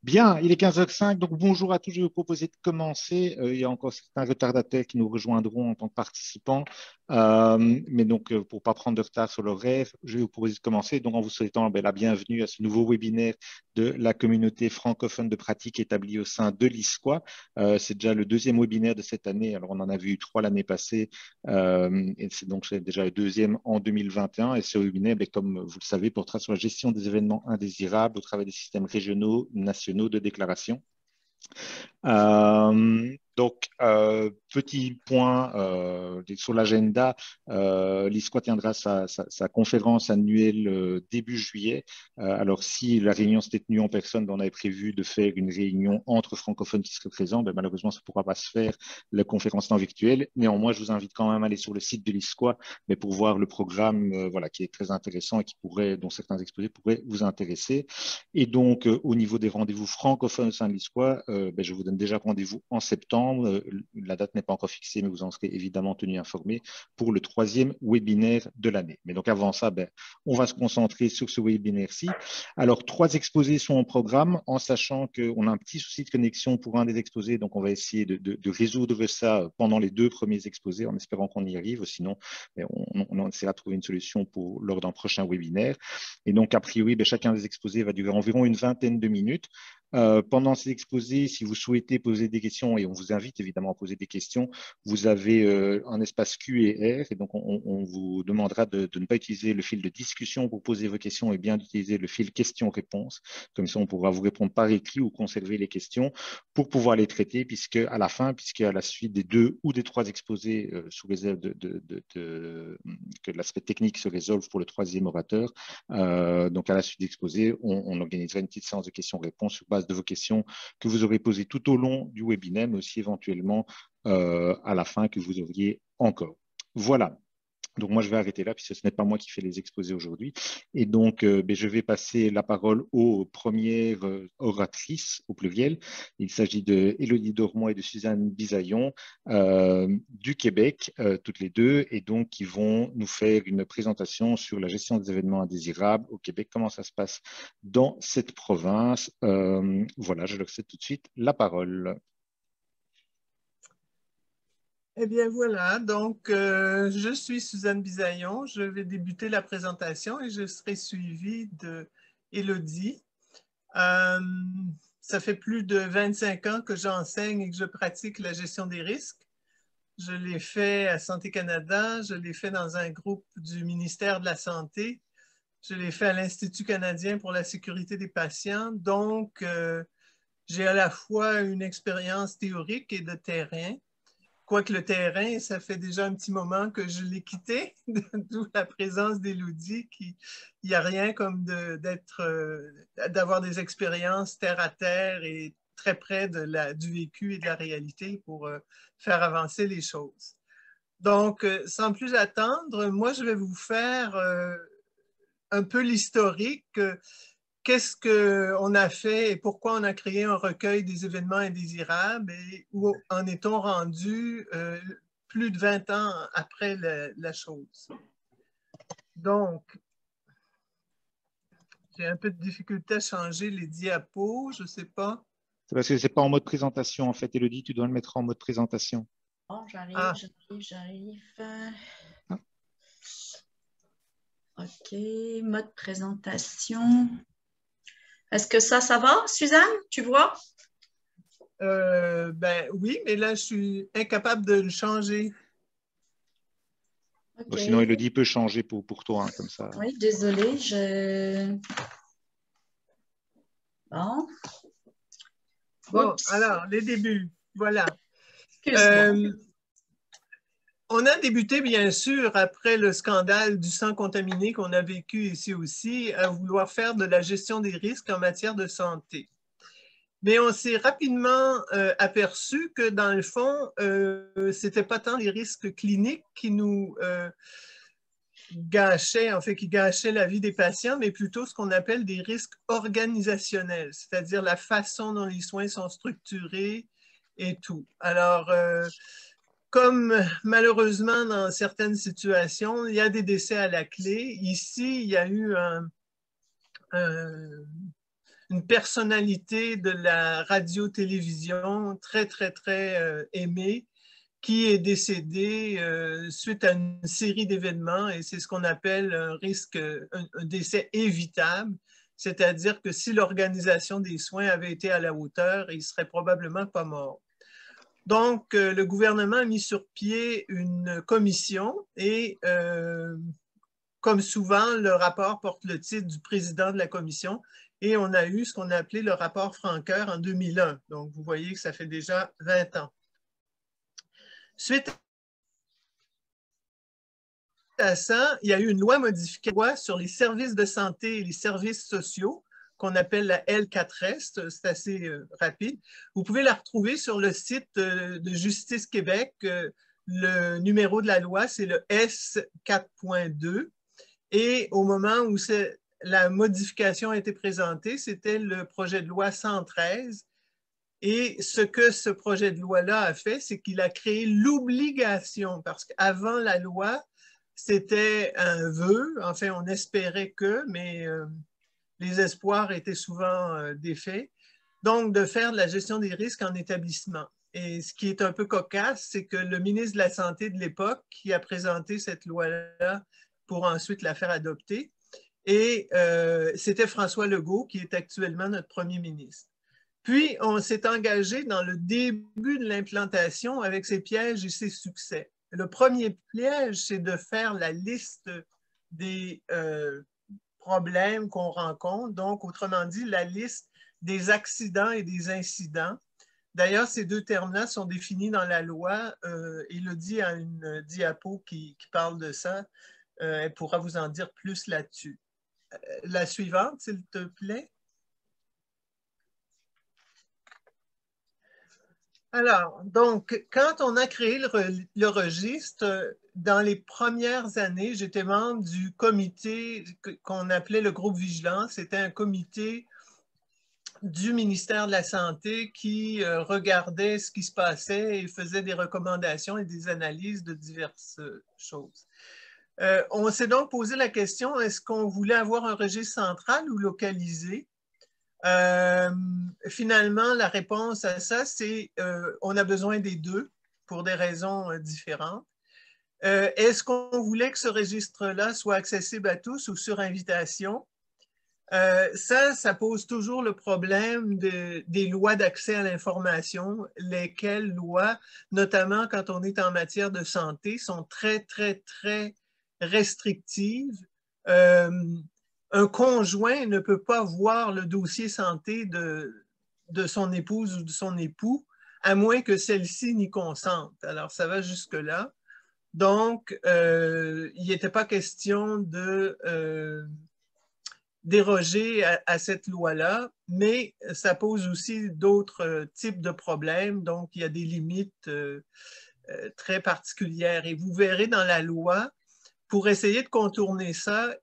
Bien, il est 15h05, donc bonjour à tous. Je vais vous proposer de commencer. Il y a encore certains retardataires qui nous rejoindront en tant que participants. Mais donc, pour ne pas prendre de retard sur l'horaire, je vais vous proposer de commencer. Donc, en vous souhaitant la bienvenue à ce nouveau webinaire de la communauté francophone de pratique établie au sein de l'ISQUA. C'est déjà le deuxième webinaire de cette année. Alors, on en a vu trois l'année passée. Et c'est déjà le deuxième en 2021. Et ce webinaire, comme vous le savez, portera sur la gestion des événements indésirables au travers des systèmes régionaux, nationaux de déclaration. Petit point sur l'agenda, l'ISQUA tiendra sa conférence annuelle début juillet. Alors, si la réunion s'était tenue en personne, on avait prévu de faire une réunion entre francophones qui seraient présents. Malheureusement, ça ne pourra pas se faire, la conférence en virtuelle. Néanmoins, je vous invite quand même à aller sur le site de l'ISQUA mais pour voir le programme qui est très intéressant et dont certains exposés pourraient vous intéresser. Et donc, au niveau des rendez-vous francophones au sein de l'ISQUA, je vous donne déjà rendez-vous en septembre. La date n'est pas encore fixée, mais vous en serez évidemment tenu informé pour le troisième webinaire de l'année. Mais donc, avant ça, on va se concentrer sur ce webinaire-ci. Alors, trois exposés sont au programme, en sachant qu'on a un petit souci de connexion pour un des exposés. Donc, on va essayer de résoudre ça pendant les deux premiers exposés, en espérant qu'on y arrive. Sinon, on essaiera de trouver une solution lors d'un prochain webinaire. Et donc, a priori, chacun des exposés va durer environ une vingtaine de minutes. Pendant ces exposés, si vous souhaitez poser des questions, et on vous invite évidemment à poser des questions, vous avez un espace Q&R, et donc on vous demandera de ne pas utiliser le fil de discussion pour poser vos questions, et bien d'utiliser le fil questions-réponses. Comme ça, on pourra vous répondre par écrit ou conserver les questions pour pouvoir les traiter, puisqu'à la suite des deux ou des trois exposés, sous réserve que l'aspect technique se résolve pour le troisième orateur, donc à la suite d'exposés, on organisera une petite séance de questions-réponses sur base de vos questions que vous aurez posées tout au long du webinaire, mais aussi éventuellement à la fin que vous auriez encore. Voilà. Donc, moi, je vais arrêter là, puisque ce n'est pas moi qui fais les exposés aujourd'hui. Et donc, je vais passer la parole aux premières oratrices, au pluriel. Il s'agit de Élodie Dormoy et de Suzanne Bisaillon du Québec, toutes les deux, et donc qui vont nous faire une présentation sur la gestion des événements indésirables au Québec, comment ça se passe dans cette province. Voilà, je leur cède tout de suite la parole. Eh bien voilà, donc je suis Suzanne Bisaillon, je vais débuter la présentation et je serai suivie de Élodie. Ça fait plus de 25 ans que j'enseigne et que je pratique la gestion des risques. Je l'ai fait à Santé Canada, je l'ai fait dans un groupe du ministère de la Santé, je l'ai fait à l'Institut canadien pour la sécurité des patients. Donc, j'ai à la fois une expérience théorique et de terrain. Quoique le terrain, ça fait déjà un petit moment que je l'ai quitté, d'où la présence d'Élodie, il n'y a rien comme d'avoir des expériences terre à terre et très près du vécu et de la réalité pour faire avancer les choses. Donc, sans plus attendre, moi, je vais vous faire un peu l'historique. Qu'est-ce qu'on a fait et pourquoi on a créé un recueil des événements indésirables et où en est-on rendu plus de 20 ans après la chose. Donc, j'ai un peu de difficulté à changer les diapos, je ne sais pas. C'est parce que ce n'est pas en mode présentation, en fait, Élodie, tu dois le mettre en mode présentation. Bon, j'arrive. Ah. OK, mode présentation. Est-ce que ça va, Suzanne? Tu vois? Oui, mais là, je suis incapable de le changer. Okay. Bon, sinon, Élodie peut changer pour toi, hein, comme ça. Oui, désolée, Bon, alors, les débuts, voilà. Excuse-moi. On a débuté, bien sûr, après le scandale du sang contaminé qu'on a vécu ici aussi, à vouloir faire de la gestion des risques en matière de santé. Mais on s'est rapidement aperçu que, dans le fond, ce n'était pas tant les risques cliniques qui nous gâchaient, en fait, qui gâchaient la vie des patients, mais plutôt ce qu'on appelle des risques organisationnels, c'est-à-dire la façon dont les soins sont structurés et tout. Alors, comme malheureusement dans certaines situations, il y a des décès à la clé. Ici, il y a eu une personnalité de la radio-télévision très, très, très aimée, qui est décédé suite à une série d'événements, et c'est ce qu'on appelle un risque, un décès évitable, c'est-à-dire que si l'organisation des soins avait été à la hauteur, il ne serait probablement pas mort. Donc, le gouvernement a mis sur pied une commission et, comme souvent, le rapport porte le titre du président de la commission et on a eu ce qu'on a appelé le rapport Franqueur en 2001. Donc, vous voyez que ça fait déjà 20 ans. Suite à ça, il y a eu une loi modifiée sur les services de santé et les services sociaux qu'on appelle la L4S, c'est assez rapide. Vous pouvez la retrouver sur le site de Justice Québec. Le numéro de la loi, c'est le S4.2. Et au moment où la modification a été présentée, c'était le projet de loi 113. Et ce que ce projet de loi-là a fait, c'est qu'il a créé l'obligation, parce qu'avant la loi, c'était un vœu, enfin on espérait que, mais les espoirs étaient souvent défaits, donc de faire de la gestion des risques en établissement. Et ce qui est un peu cocasse, c'est que le ministre de la Santé de l'époque, qui a présenté cette loi-là pour ensuite la faire adopter, et c'était François Legault, qui est actuellement notre premier ministre. Puis, on s'est engagé dans le début de l'implantation avec ses pièges et ses succès. Le premier piège, c'est de faire la liste des problèmes qu'on rencontre, donc, autrement dit, la liste des accidents et des incidents. D'ailleurs, ces deux termes-là sont définis dans la loi. Élodie a une diapo qui parle de ça. Elle pourra vous en dire plus là-dessus. La suivante, s'il te plaît. Alors, donc, quand on a créé le registre, dans les premières années, j'étais membre du comité qu'on appelait le groupe Vigilance. C'était un comité du ministère de la Santé qui regardait ce qui se passait et faisait des recommandations et des analyses de diverses choses. On s'est donc posé la question, est-ce qu'on voulait avoir un registre central ou localisé? Finalement, la réponse à ça, c'est on a besoin des deux pour des raisons différentes. Est-ce qu'on voulait que ce registre-là soit accessible à tous ou sur invitation? Ça pose toujours le problème des lois d'accès à l'information, lesquelles lois, notamment quand on est en matière de santé, sont très, très, très restrictives. Un conjoint ne peut pas voir le dossier santé de son épouse ou de son époux, à moins que celle-ci n'y consente. Alors, ça va jusque-là. Donc, il n'était pas question de déroger à cette loi-là, mais ça pose aussi d'autres types de problèmes. Donc, il y a des limites très particulières. Et vous verrez dans la loi, pour essayer de contourner ça,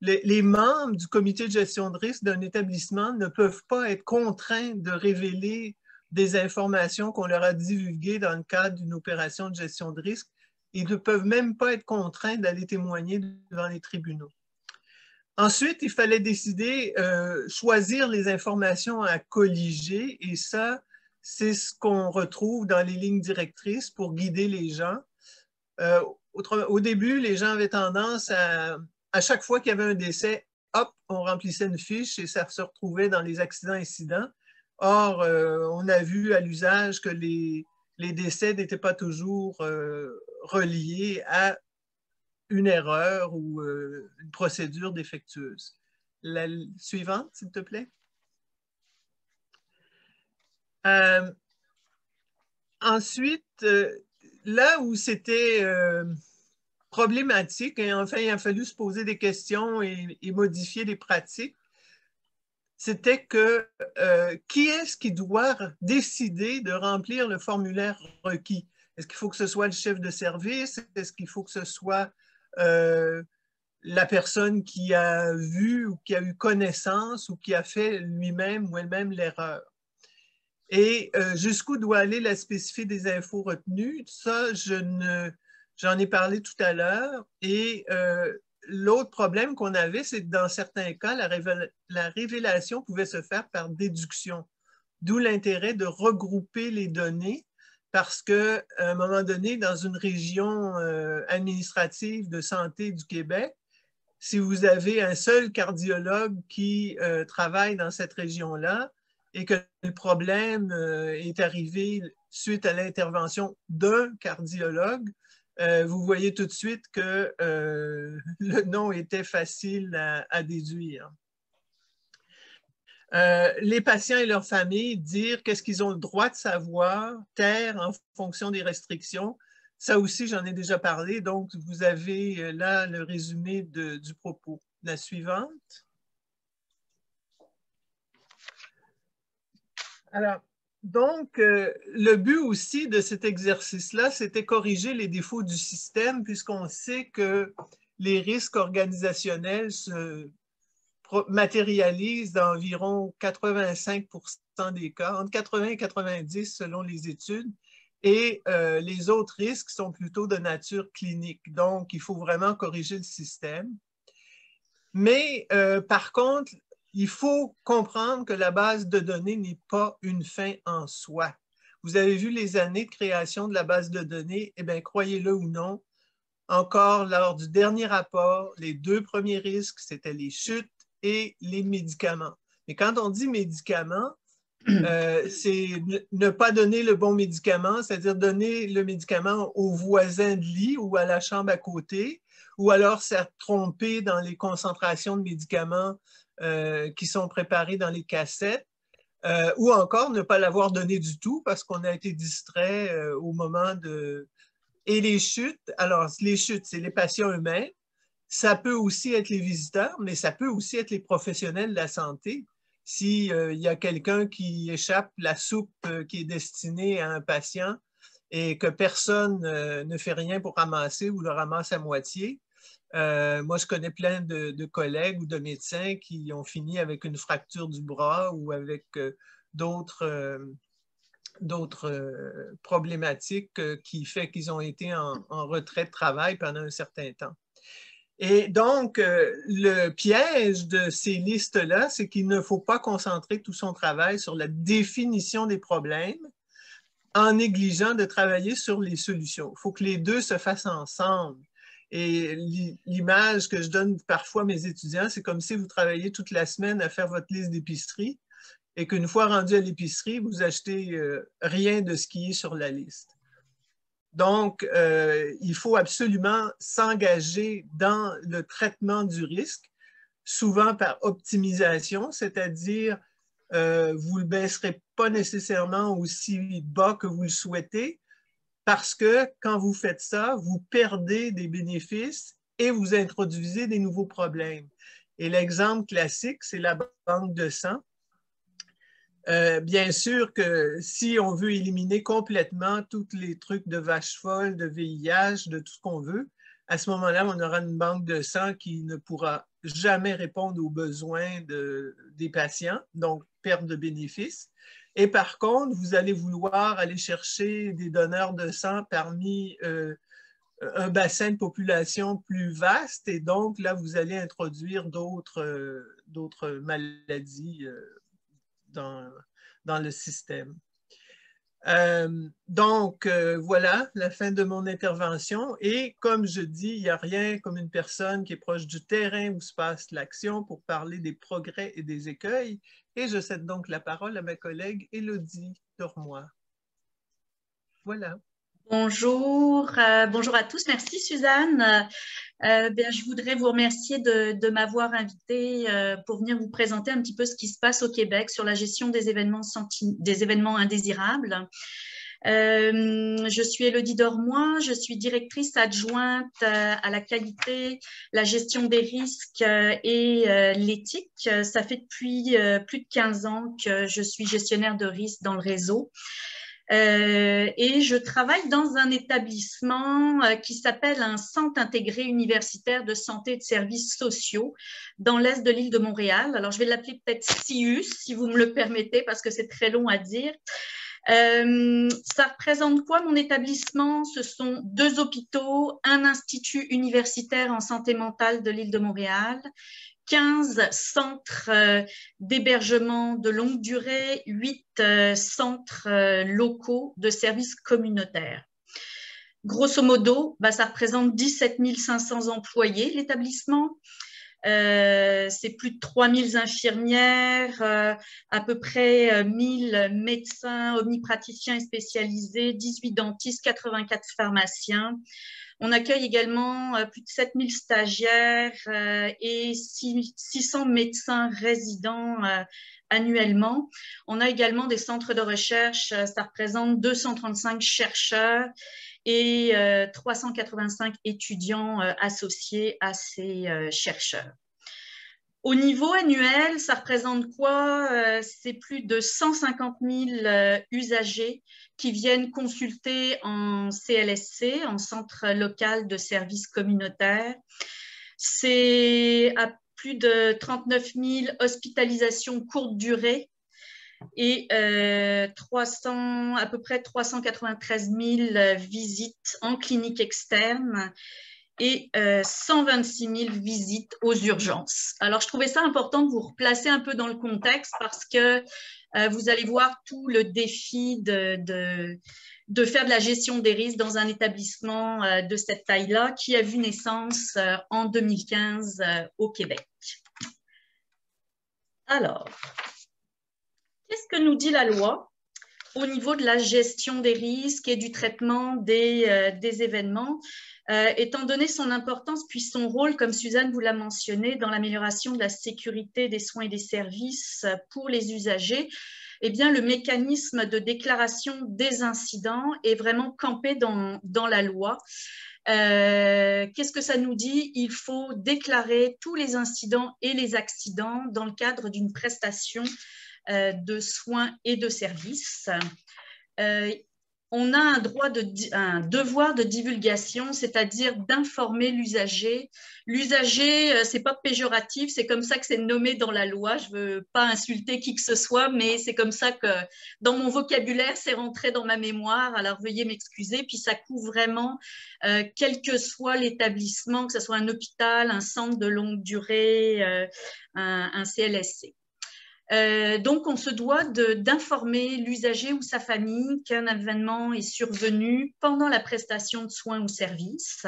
les membres du comité de gestion de risque d'un établissement ne peuvent pas être contraints de révéler des informations qu'on leur a divulguées dans le cadre d'une opération de gestion de risque. Ils ne peuvent même pas être contraints d'aller témoigner devant les tribunaux. Ensuite, il fallait décider, choisir les informations à colliger, et ça, c'est ce qu'on retrouve dans les lignes directrices pour guider les gens. Au début, les gens avaient tendance à chaque fois qu'il y avait un décès, hop, on remplissait une fiche et ça se retrouvait dans les accidents-incidents. Or, on a vu à l'usage que les décès n'étaient pas toujours reliés à une erreur ou une procédure défectueuse. La suivante, s'il te plaît. Ensuite, là où c'était problématique, et enfin, il a fallu se poser des questions et modifier les pratiques, c'était que qui est-ce qui doit décider de remplir le formulaire requis? Est-ce qu'il faut que ce soit le chef de service? Est-ce qu'il faut que ce soit la personne qui a vu ou qui a eu connaissance ou qui a fait lui-même ou elle-même l'erreur? Et jusqu'où doit aller la spécificité des infos retenues? Ça, j'en ai parlé tout à l'heure et l'autre problème qu'on avait, c'est que dans certains cas, la révélation pouvait se faire par déduction, d'où l'intérêt de regrouper les données parce qu'à un moment donné, dans une région administrative de santé du Québec, si vous avez un seul cardiologue qui travaille dans cette région-là et que le problème est arrivé suite à l'intervention d'un cardiologue, vous voyez tout de suite que le nom était facile à déduire. Les patients et leurs familles dire qu'est-ce qu'ils ont le droit de savoir, taire en fonction des restrictions. Ça aussi, j'en ai déjà parlé. Donc, vous avez là le résumé du propos. La suivante. Alors, donc, le but aussi de cet exercice-là, c'était corriger les défauts du système, puisqu'on sait que les risques organisationnels se matérialisent dans environ 85% des cas, entre 80 et 90 selon les études, et les autres risques sont plutôt de nature clinique. Donc, il faut vraiment corriger le système. Mais par contre, il faut comprendre que la base de données n'est pas une fin en soi. Vous avez vu les années de création de la base de données, eh bien, croyez-le ou non, encore lors du dernier rapport, les deux premiers risques, c'était les chutes et les médicaments. Mais quand on dit médicaments, c'est ne pas donner le bon médicament, c'est-à-dire donner le médicament au voisin de lit ou à la chambre à côté, ou alors s'être trompé dans les concentrations de médicaments qui sont préparés dans les cassettes, ou encore ne pas l'avoir donné du tout parce qu'on a été distrait au moment de... Et les chutes, alors les chutes, c'est les patients eux-mêmes, ça peut aussi être les visiteurs, mais ça peut aussi être les professionnels de la santé. S'il y a quelqu'un qui échappe la soupe qui est destinée à un patient et que personne ne fait rien pour ramasser ou le ramasse à moitié, moi, je connais plein de collègues ou de médecins qui ont fini avec une fracture du bras ou avec d'autres problématiques qui fait qu'ils ont été en retrait de travail pendant un certain temps. Et donc, le piège de ces listes-là, c'est qu'il ne faut pas concentrer tout son travail sur la définition des problèmes en négligeant de travailler sur les solutions. Il faut que les deux se fassent ensemble. Et l'image que je donne parfois à mes étudiants, c'est comme si vous travailliez toute la semaine à faire votre liste d'épicerie et qu'une fois rendu à l'épicerie, vous achetez rien de ce qui est sur la liste. Donc, il faut absolument s'engager dans le traitement du risque, souvent par optimisation, c'est-à-dire vous ne le baisserez pas nécessairement aussi bas que vous le souhaitez, parce que quand vous faites ça, vous perdez des bénéfices et vous introduisez des nouveaux problèmes. Et l'exemple classique, c'est la banque de sang. Bien sûr que si on veut éliminer complètement tous les trucs de vache folle, de VIH, de tout ce qu'on veut, à ce moment-là, on aura une banque de sang qui ne pourra jamais répondre aux besoins des patients, donc perte de bénéfices. Et par contre, vous allez vouloir aller chercher des donneurs de sang parmi un bassin de population plus vaste et donc là, vous allez introduire d'autres maladies dans le système. Donc, voilà la fin de mon intervention. Et comme je dis, il n'y a rien comme une personne qui est proche du terrain où se passe l'action pour parler des progrès et des écueils. Et je cède donc la parole à ma collègue Élodie Dormois. Voilà. Bonjour, bonjour à tous. Merci Suzanne. Je voudrais vous remercier de m'avoir invité pour venir vous présenter un petit peu ce qui se passe au Québec sur la gestion des événements indésirables. Je suis Élodie Dormois, je suis directrice adjointe à la qualité, la gestion des risques et l'éthique. Ça fait depuis plus de 15 ans que je suis gestionnaire de risques dans le réseau. Et je travaille dans un établissement qui s'appelle un Centre intégré universitaire de santé et de services sociaux dans l'est de l'île de Montréal. Alors, je vais l'appeler peut-être CIUS, si vous me le permettez, parce que c'est très long à dire. Ça représente quoi mon établissement? Ce sont 2 hôpitaux, un institut universitaire en santé mentale de l'île de Montréal, 15 centres d'hébergement de longue durée, 8 centres locaux de services communautaires. Grosso modo, ça représente 17 500 employés, l'établissement. C'est plus de 3000 infirmières, à peu près 1000 médecins, omnipraticiens et spécialisés, 18 dentistes, 84 pharmaciens. On accueille également plus de 7000 stagiaires et 600 médecins résidents annuellement. On a également des centres de recherche, ça représente 235 chercheurs et 385 étudiants associés à ces chercheurs. Au niveau annuel, ça représente quoi? C'est plus de 150 000 usagers qui viennent consulter en CLSC, en centre local de services communautaires. C'est à plus de 39 000 hospitalisations courte durée et à peu près 393 000 visites en clinique externe et 126 000 visites aux urgences. Alors, je trouvais ça important de vous replacer un peu dans le contexte parce que vous allez voir tout le défi de faire de la gestion des risques dans un établissement de cette taille-là qui a vu naissance en 2015 au Québec. Alors, qu'est-ce que nous dit la loi au niveau de la gestion des risques et du traitement des événements, étant donné son importance puis son rôle, comme Suzanne vous l'a mentionné, dans l'amélioration de la sécurité des soins et des services pour les usagers, eh bien, le mécanisme de déclaration des incidents est vraiment campé dans la loi. Qu'est-ce que ça nous dit? Il faut déclarer tous les incidents et les accidents dans le cadre d'une prestation de soins et de services. On a un devoir de divulgation, c'est-à-dire d'informer l'usager. L'usager, c'est pas péjoratif, c'est comme ça que c'est nommé dans la loi. Je veux pas insulter qui que ce soit, mais c'est comme ça que dans mon vocabulaire, c'est rentré dans ma mémoire. Alors veuillez m'excuser. Puis ça couvre vraiment, quel que soit l'établissement, que ce soit un hôpital, un centre de longue durée, un CLSC. Donc, on se doit d'informer l'usager ou sa famille qu'un événement est survenu pendant la prestation de soins ou services,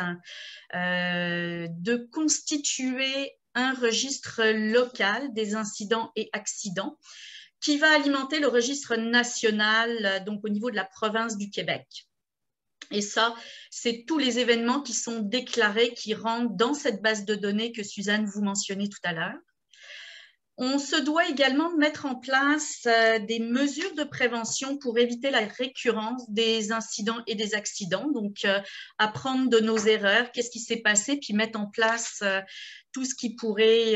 de constituer un registre local des incidents et accidents qui va alimenter le registre national, donc au niveau de la province du Québec. Et ça, c'est tous les événements qui sont déclarés, qui rentrent dans cette base de données que Suzanne vous mentionnait tout à l'heure. On se doit également de mettre en place des mesures de prévention pour éviter la récurrence des incidents et des accidents. Donc, apprendre de nos erreurs, qu'est-ce qui s'est passé, puis mettre en place tout ce qui pourrait,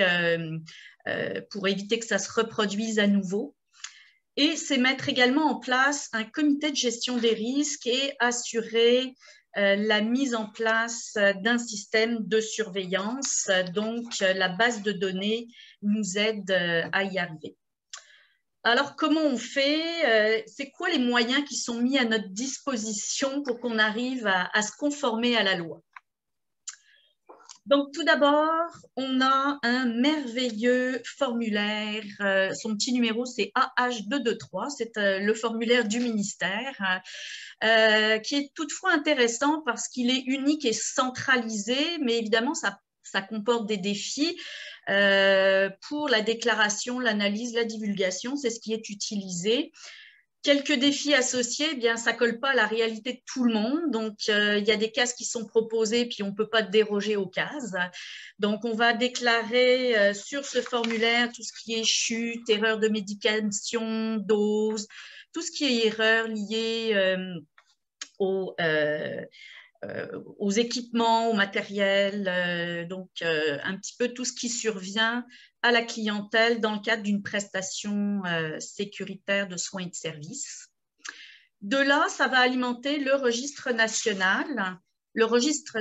pour éviter que ça se reproduise à nouveau. Et c'est mettre également en place un comité de gestion des risques et assurer la mise en place d'un système de surveillance. Donc, la base de données nous aide à y arriver. Alors, comment on fait? C'est quoi les moyens qui sont mis à notre disposition pour qu'on arrive à se conformer à la loi? Donc, tout d'abord, on a un merveilleux formulaire. Son petit numéro, c'est AH223. C'est le formulaire du ministère qui est toutefois intéressant parce qu'il est unique et centralisé, mais évidemment, ça comporte des défis pour la déclaration, l'analyse, la divulgation. C'est ce qui est utilisé. Quelques défis associés, eh bien, ça ne colle pas à la réalité de tout le monde. Donc, il y a des cases qui sont proposées, puis on ne peut pas déroger aux cases. Donc, on va déclarer sur ce formulaire tout ce qui est chute, erreur de médication, dose, tout ce qui est erreur liée aux équipements, au matériel, donc un petit peu tout ce qui survient à la clientèle dans le cadre d'une prestation sécuritaire de soins et de services. De là, ça va alimenter le registre national. Le registre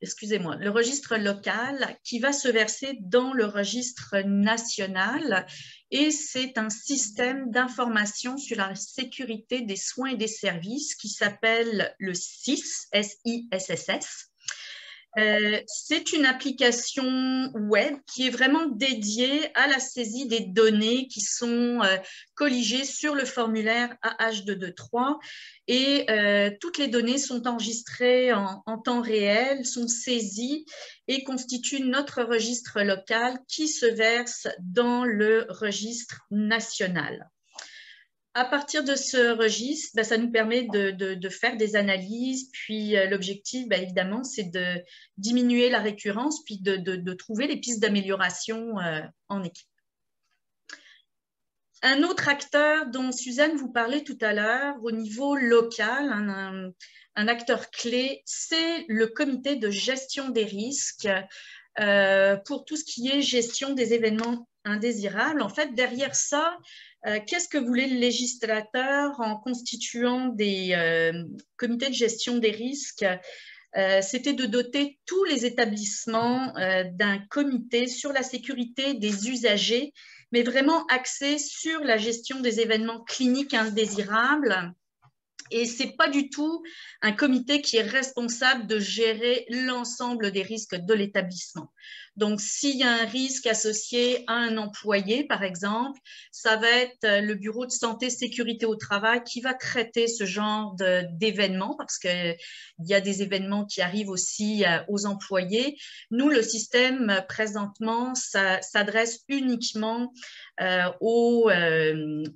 excusez-moi, le registre local qui va se verser dans le registre national, et c'est un système d'information sur la sécurité des soins et des services qui s'appelle le SISS, S-I-S-S-S. C'est une application web qui est vraiment dédiée à la saisie des données qui sont colligées sur le formulaire AH223, et toutes les données sont enregistrées en temps réel, sont saisies et constituent notre registre local qui se verse dans le registre national. À partir de ce registre, ça nous permet de faire des analyses, puis l'objectif, évidemment, c'est de diminuer la récurrence, puis de trouver les pistes d'amélioration en équipe. Un autre acteur dont Suzanne vous parlait tout à l'heure, au niveau local, un acteur clé, c'est le comité de gestion des risques pour tout ce qui est gestion des événements indésirables. En fait, derrière ça, qu'est-ce que voulait le législateur en constituant des comités de gestion des risques? C'était de doter tous les établissements d'un comité sur la sécurité des usagers, mais vraiment axé sur la gestion des événements cliniques indésirables. Et ce n'est pas du tout un comité qui est responsable de gérer l'ensemble des risques de l'établissement. Donc, s'il y a un risque associé à un employé, par exemple, ça va être le bureau de santé sécurité au travail qui va traiter ce genre d'événements, parce qu'il y a des événements qui arrivent aussi aux employés. Nous, le système, présentement, s'adresse uniquement aux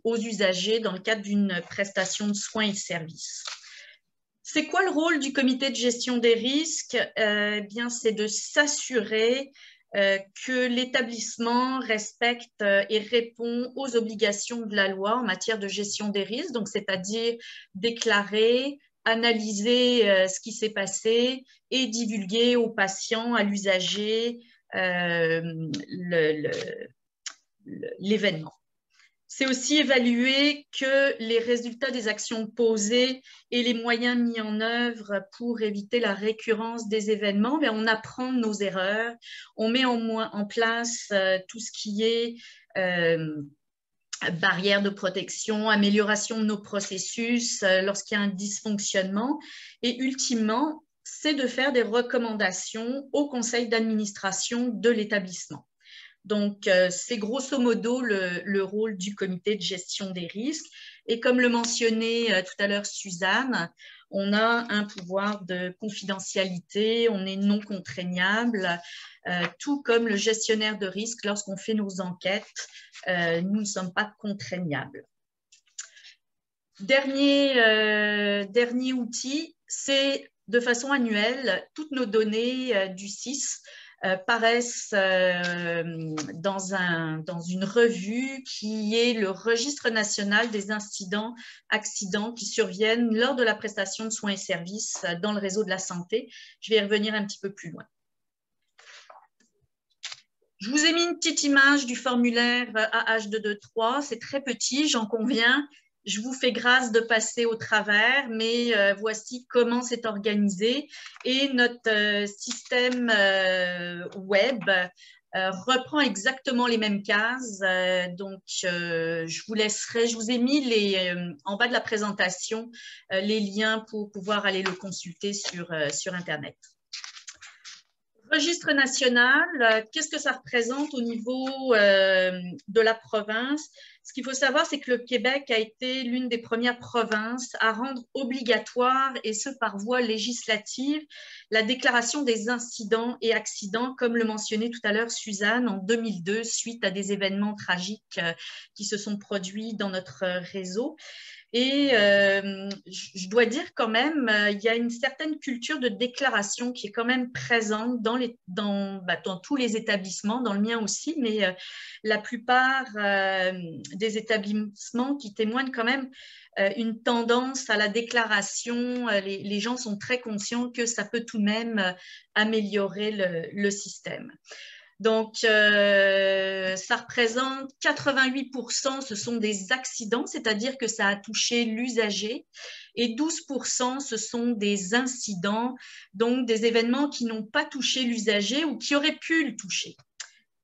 usagers dans le cadre d'une prestation de soins et de services. C'est quoi le rôle du comité de gestion des risques? Bien, c'est de s'assurer que l'établissement respecte et répond aux obligations de la loi en matière de gestion des risques, donc c'est-à-dire déclarer, analyser ce qui s'est passé et divulguer aux patients, à l'usager, l'événement. C'est aussi évaluer que les résultats des actions posées et les moyens mis en œuvre pour éviter la récurrence des événements, mais on apprend de nos erreurs, on met en place tout ce qui est barrières de protection, amélioration de nos processus lorsqu'il y a un dysfonctionnement, et ultimement, c'est de faire des recommandations au conseil d'administration de l'établissement. Donc, c'est grosso modo le rôle du comité de gestion des risques. Et comme le mentionnait tout à l'heure Suzanne, on a un pouvoir de confidentialité, on est non contraignable, tout comme le gestionnaire de risque, lorsqu'on fait nos enquêtes, nous ne sommes pas contraignables. Dernier outil, c'est de façon annuelle, toutes nos données du SISS paraissent dans une revue qui est le registre national des accidents qui surviennent lors de la prestation de soins et services dans le réseau de la santé. Je vais y revenir un petit peu plus loin. Je vous ai mis une petite image du formulaire AH223, c'est très petit, j'en conviens. Je vous fais grâce de passer au travers, mais voici comment c'est organisé. Et notre système web reprend exactement les mêmes cases. Donc, je vous ai mis en bas de la présentation les liens pour pouvoir aller le consulter sur Internet. Registre national, qu'est-ce que ça représente au niveau de la province? Ce qu'il faut savoir, c'est que le Québec a été l'une des premières provinces à rendre obligatoire, et ce par voie législative, la déclaration des incidents et accidents, comme le mentionnait tout à l'heure Suzanne, en 2002, suite à des événements tragiques qui se sont produits dans notre réseau. Et je dois dire quand même, il y a une certaine culture de déclaration qui est quand même présente dans tous les établissements, dans le mien aussi, mais la plupart des établissements qui témoignent quand même une tendance à la déclaration. Les gens sont très conscients que ça peut tout de même améliorer le système. Donc, ça représente 88%, ce sont des accidents, c'est-à-dire que ça a touché l'usager, et 12%, ce sont des incidents, donc des événements qui n'ont pas touché l'usager ou qui auraient pu le toucher.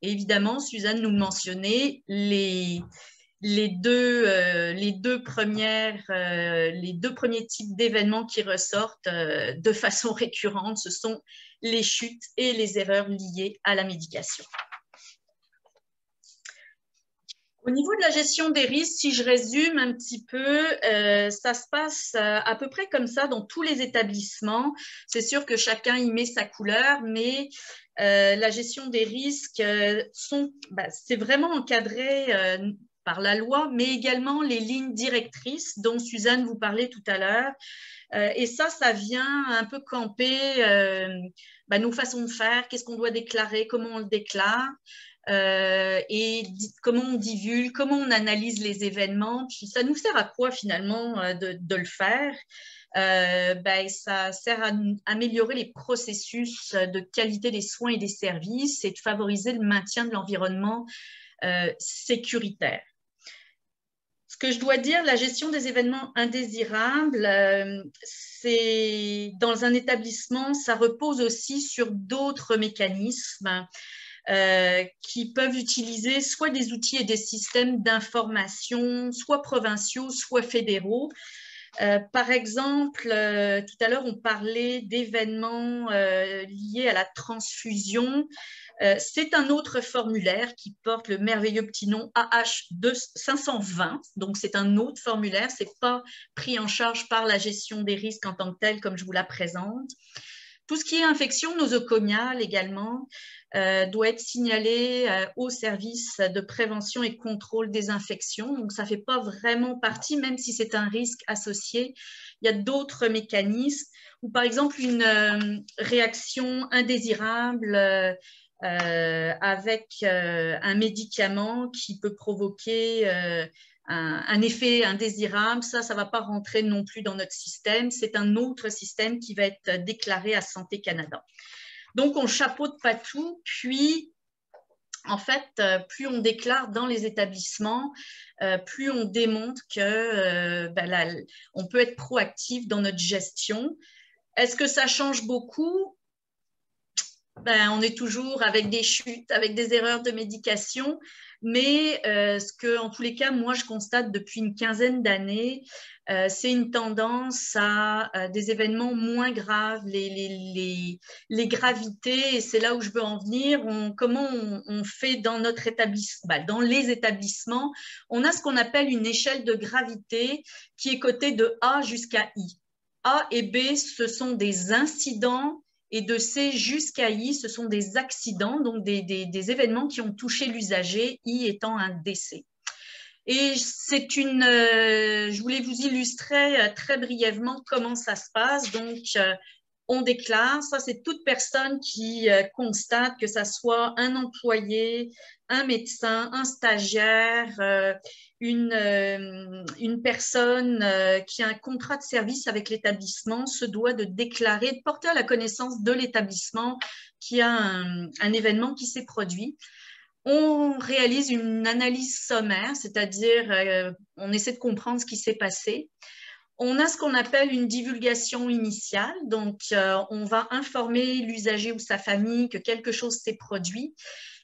Et évidemment, Suzanne nous mentionnait les deux premiers types d'événements qui ressortent de façon récurrente, ce sont les chutes et les erreurs liées à la médication. Au niveau de la gestion des risques, si je résume un petit peu, ça se passe à peu près comme ça dans tous les établissements. C'est sûr que chacun y met sa couleur, mais la gestion des risques, c'est vraiment encadré par la loi, mais également les lignes directrices dont Suzanne vous parlait tout à l'heure. Et ça vient un peu camper nos façons de faire, qu'est-ce qu'on doit déclarer, comment on le déclare. Et comment on divulgue, comment on analyse les événements, puis ça nous sert à quoi finalement de le faire? Ça sert à améliorer les processus de qualité des soins et des services et de favoriser le maintien de l'environnement sécuritaire. Ce que je dois dire, la gestion des événements indésirables, c'est dans un établissement, ça repose aussi sur d'autres mécanismes qui peuvent utiliser soit des outils et des systèmes d'information, soit provinciaux, soit fédéraux. Par exemple, tout à l'heure, on parlait d'événements liés à la transfusion. C'est un autre formulaire qui porte le merveilleux petit nom AH520. Donc, c'est un autre formulaire. Ce n'est pas pris en charge par la gestion des risques en tant que tel, comme je vous la présente. Tout ce qui est infection nosocomiale également doit être signalé au service de prévention et contrôle des infections. Donc, ça ne fait pas vraiment partie, même si c'est un risque associé. Il y a d'autres mécanismes, ou par exemple une réaction indésirable avec un médicament qui peut provoquer un effet indésirable, ça ne va pas rentrer non plus dans notre système. C'est un autre système qui va être déclaré à Santé Canada. Donc, on ne chapeaute pas tout, puis en fait, plus on déclare dans les établissements, plus on démontre qu'on peut être proactif dans notre gestion. Est-ce que ça change beaucoup? On est toujours avec des chutes, avec des erreurs de médication, mais ce que, en tous les cas, moi, je constate depuis une quinzaine d'années, c'est une tendance à des événements moins graves, les gravités, et c'est là où je veux en venir. Comment on fait dans notre établissement, dans les établissements, on a ce qu'on appelle une échelle de gravité qui est cotée de A jusqu'à I. A et B, ce sont des incidents, et de C jusqu'à I, ce sont des accidents, donc des événements qui ont touché l'usager, I étant un décès. Et je voulais vous illustrer très brièvement comment ça se passe. Donc, on déclare, ça c'est toute personne qui constate que ça soit un employé, un médecin, un stagiaire, une personne qui a un contrat de service avec l'établissement se doit de déclarer, de porter à la connaissance de l'établissement qu'il y a un événement qui s'est produit. On réalise une analyse sommaire, c'est-à-dire on essaie de comprendre ce qui s'est passé. On a ce qu'on appelle une divulgation initiale, donc on va informer l'usager ou sa famille que quelque chose s'est produit.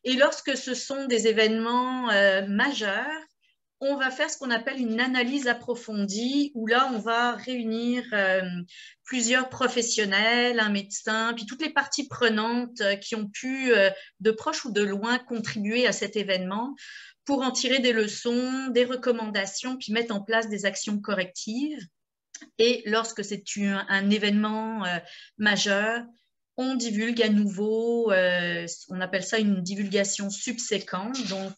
Et lorsque ce sont des événements majeurs, on va faire ce qu'on appelle une analyse approfondie, où là, on va réunir plusieurs professionnels, un médecin, puis toutes les parties prenantes qui ont pu, de proche ou de loin, contribuer à cet événement pour en tirer des leçons, des recommandations, puis mettre en place des actions correctives. Et lorsque c'est un événement majeur, on divulgue à nouveau, on appelle ça une divulgation subséquente, donc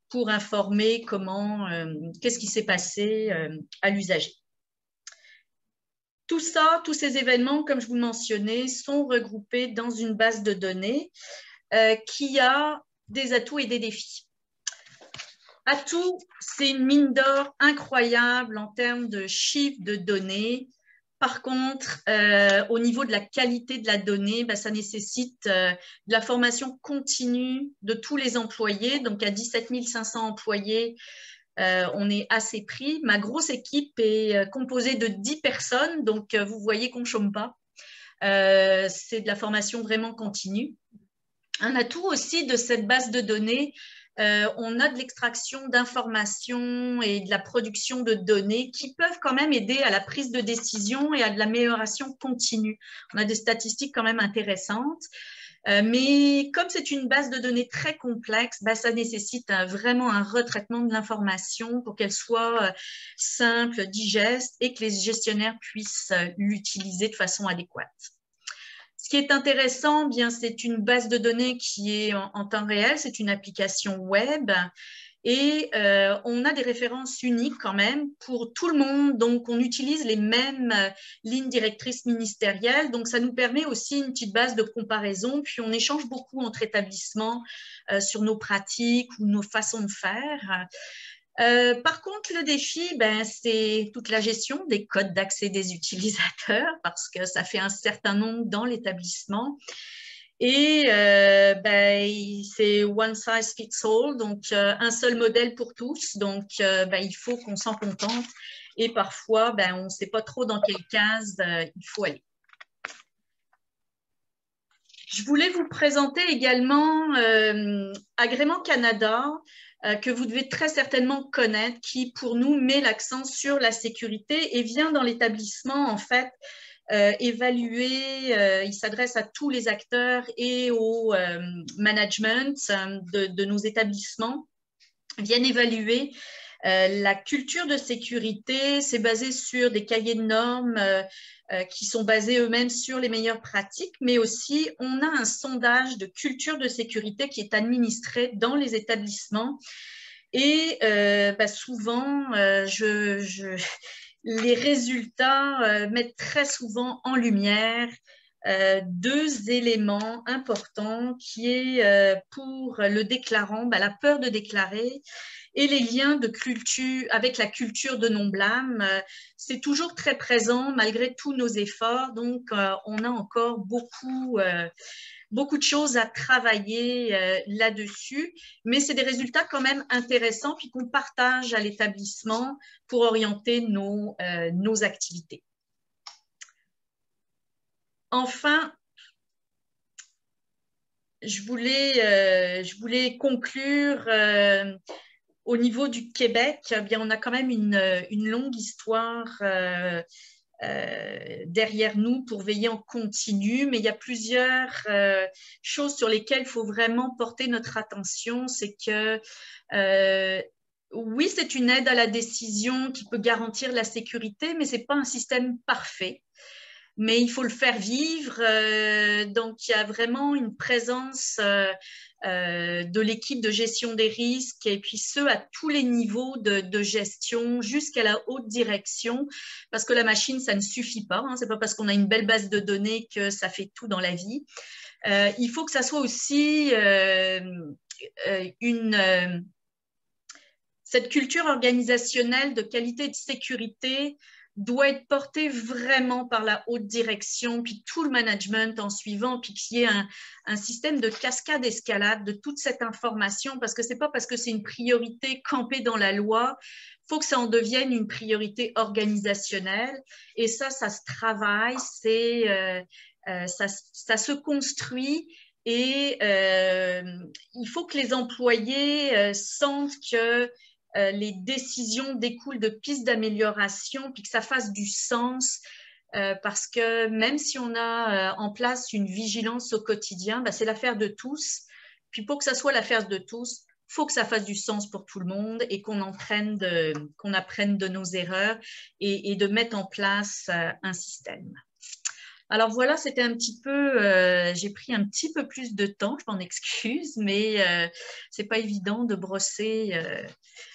pour informer qu'est-ce qui s'est passé à l'usager. Tout ça, tous ces événements, comme je vous le mentionnais, sont regroupés dans une base de données qui a des atouts et des défis. Atout, c'est une mine d'or incroyable en termes de chiffres de données. Par contre, au niveau de la qualité de la donnée, ça nécessite de la formation continue de tous les employés. Donc, à 17 500 employés, on est assez pris. Ma grosse équipe est composée de 10 personnes, donc vous voyez qu'on ne chôme pas. C'est de la formation vraiment continue. Un atout aussi de cette base de données, on a de l'extraction d'informations et de la production de données qui peuvent quand même aider à la prise de décision et à de l'amélioration continue. On a des statistiques quand même intéressantes. Mais comme c'est une base de données très complexe, ça nécessite vraiment un retraitement de l'information pour qu'elle soit simple, digeste et que les gestionnaires puissent l'utiliser de façon adéquate. Ce qui est intéressant, c'est une base de données qui est en temps réel, c'est une application web et on a des références uniques quand même pour tout le monde. Donc, on utilise les mêmes lignes directrices ministérielles. Donc, ça nous permet aussi une petite base de comparaison. Puis, on échange beaucoup entre établissements sur nos pratiques ou nos façons de faire. Par contre, le défi, c'est toute la gestion des codes d'accès des utilisateurs parce que ça fait un certain nombre dans l'établissement. Et c'est one size fits all, donc un seul modèle pour tous. Donc, il faut qu'on s'en contente. Et parfois, on ne sait pas trop dans quelle case il faut aller. Je voulais vous présenter également Agrément Canada, que vous devez très certainement connaître, qui pour nous met l'accent sur la sécurité et vient dans l'établissement en fait évaluer, il s'adresse à tous les acteurs et au management de nos établissements, viennent évaluer la culture de sécurité. C'est basé sur des cahiers de normes qui sont basés eux-mêmes sur les meilleures pratiques, mais aussi on a un sondage de culture de sécurité qui est administré dans les établissements. Et souvent, les résultats mettent très souvent en lumière deux éléments importants qui est pour le déclarant, la peur de déclarer et les liens de culture avec la culture de non-blâme. C'est toujours très présent malgré tous nos efforts, donc on a encore beaucoup de choses à travailler là-dessus, mais c'est des résultats quand même intéressants puis qu'on partage à l'établissement pour orienter nos activités. Enfin, je voulais conclure au niveau du Québec. On a quand même une longue histoire derrière nous pour veiller en continu, mais il y a plusieurs choses sur lesquelles il faut vraiment porter notre attention. C'est que oui, c'est une aide à la décision qui peut garantir la sécurité, mais ce n'est pas un système parfait. Mais il faut le faire vivre. Donc, il y a vraiment une présence de l'équipe de gestion des risques et puis ceux à tous les niveaux de gestion jusqu'à la haute direction, parce que la machine, ça ne suffit pas. Ce n'est pas parce qu'on a une belle base de données que ça fait tout dans la vie. Il faut que ça soit aussi cette culture organisationnelle de qualité et de sécurité doit être porté vraiment par la haute direction, puis tout le management en suivant, puis qu'il y ait un système de cascade-escalade de toute cette information, parce que ce n'est pas parce que c'est une priorité campée dans la loi, il faut que ça en devienne une priorité organisationnelle. Et ça se travaille, ça se construit. Et il faut que les employés sentent que les décisions découlent de pistes d'amélioration, puis que ça fasse du sens, parce que même si on a en place une vigilance au quotidien, c'est l'affaire de tous. Puis pour que ça soit l'affaire de tous, il faut que ça fasse du sens pour tout le monde et qu'on apprenne de nos erreurs et de mettre en place un système. Alors voilà, c'était un petit peu, j'ai pris un petit peu plus de temps, je m'en excuse, mais c'est pas évident de brosser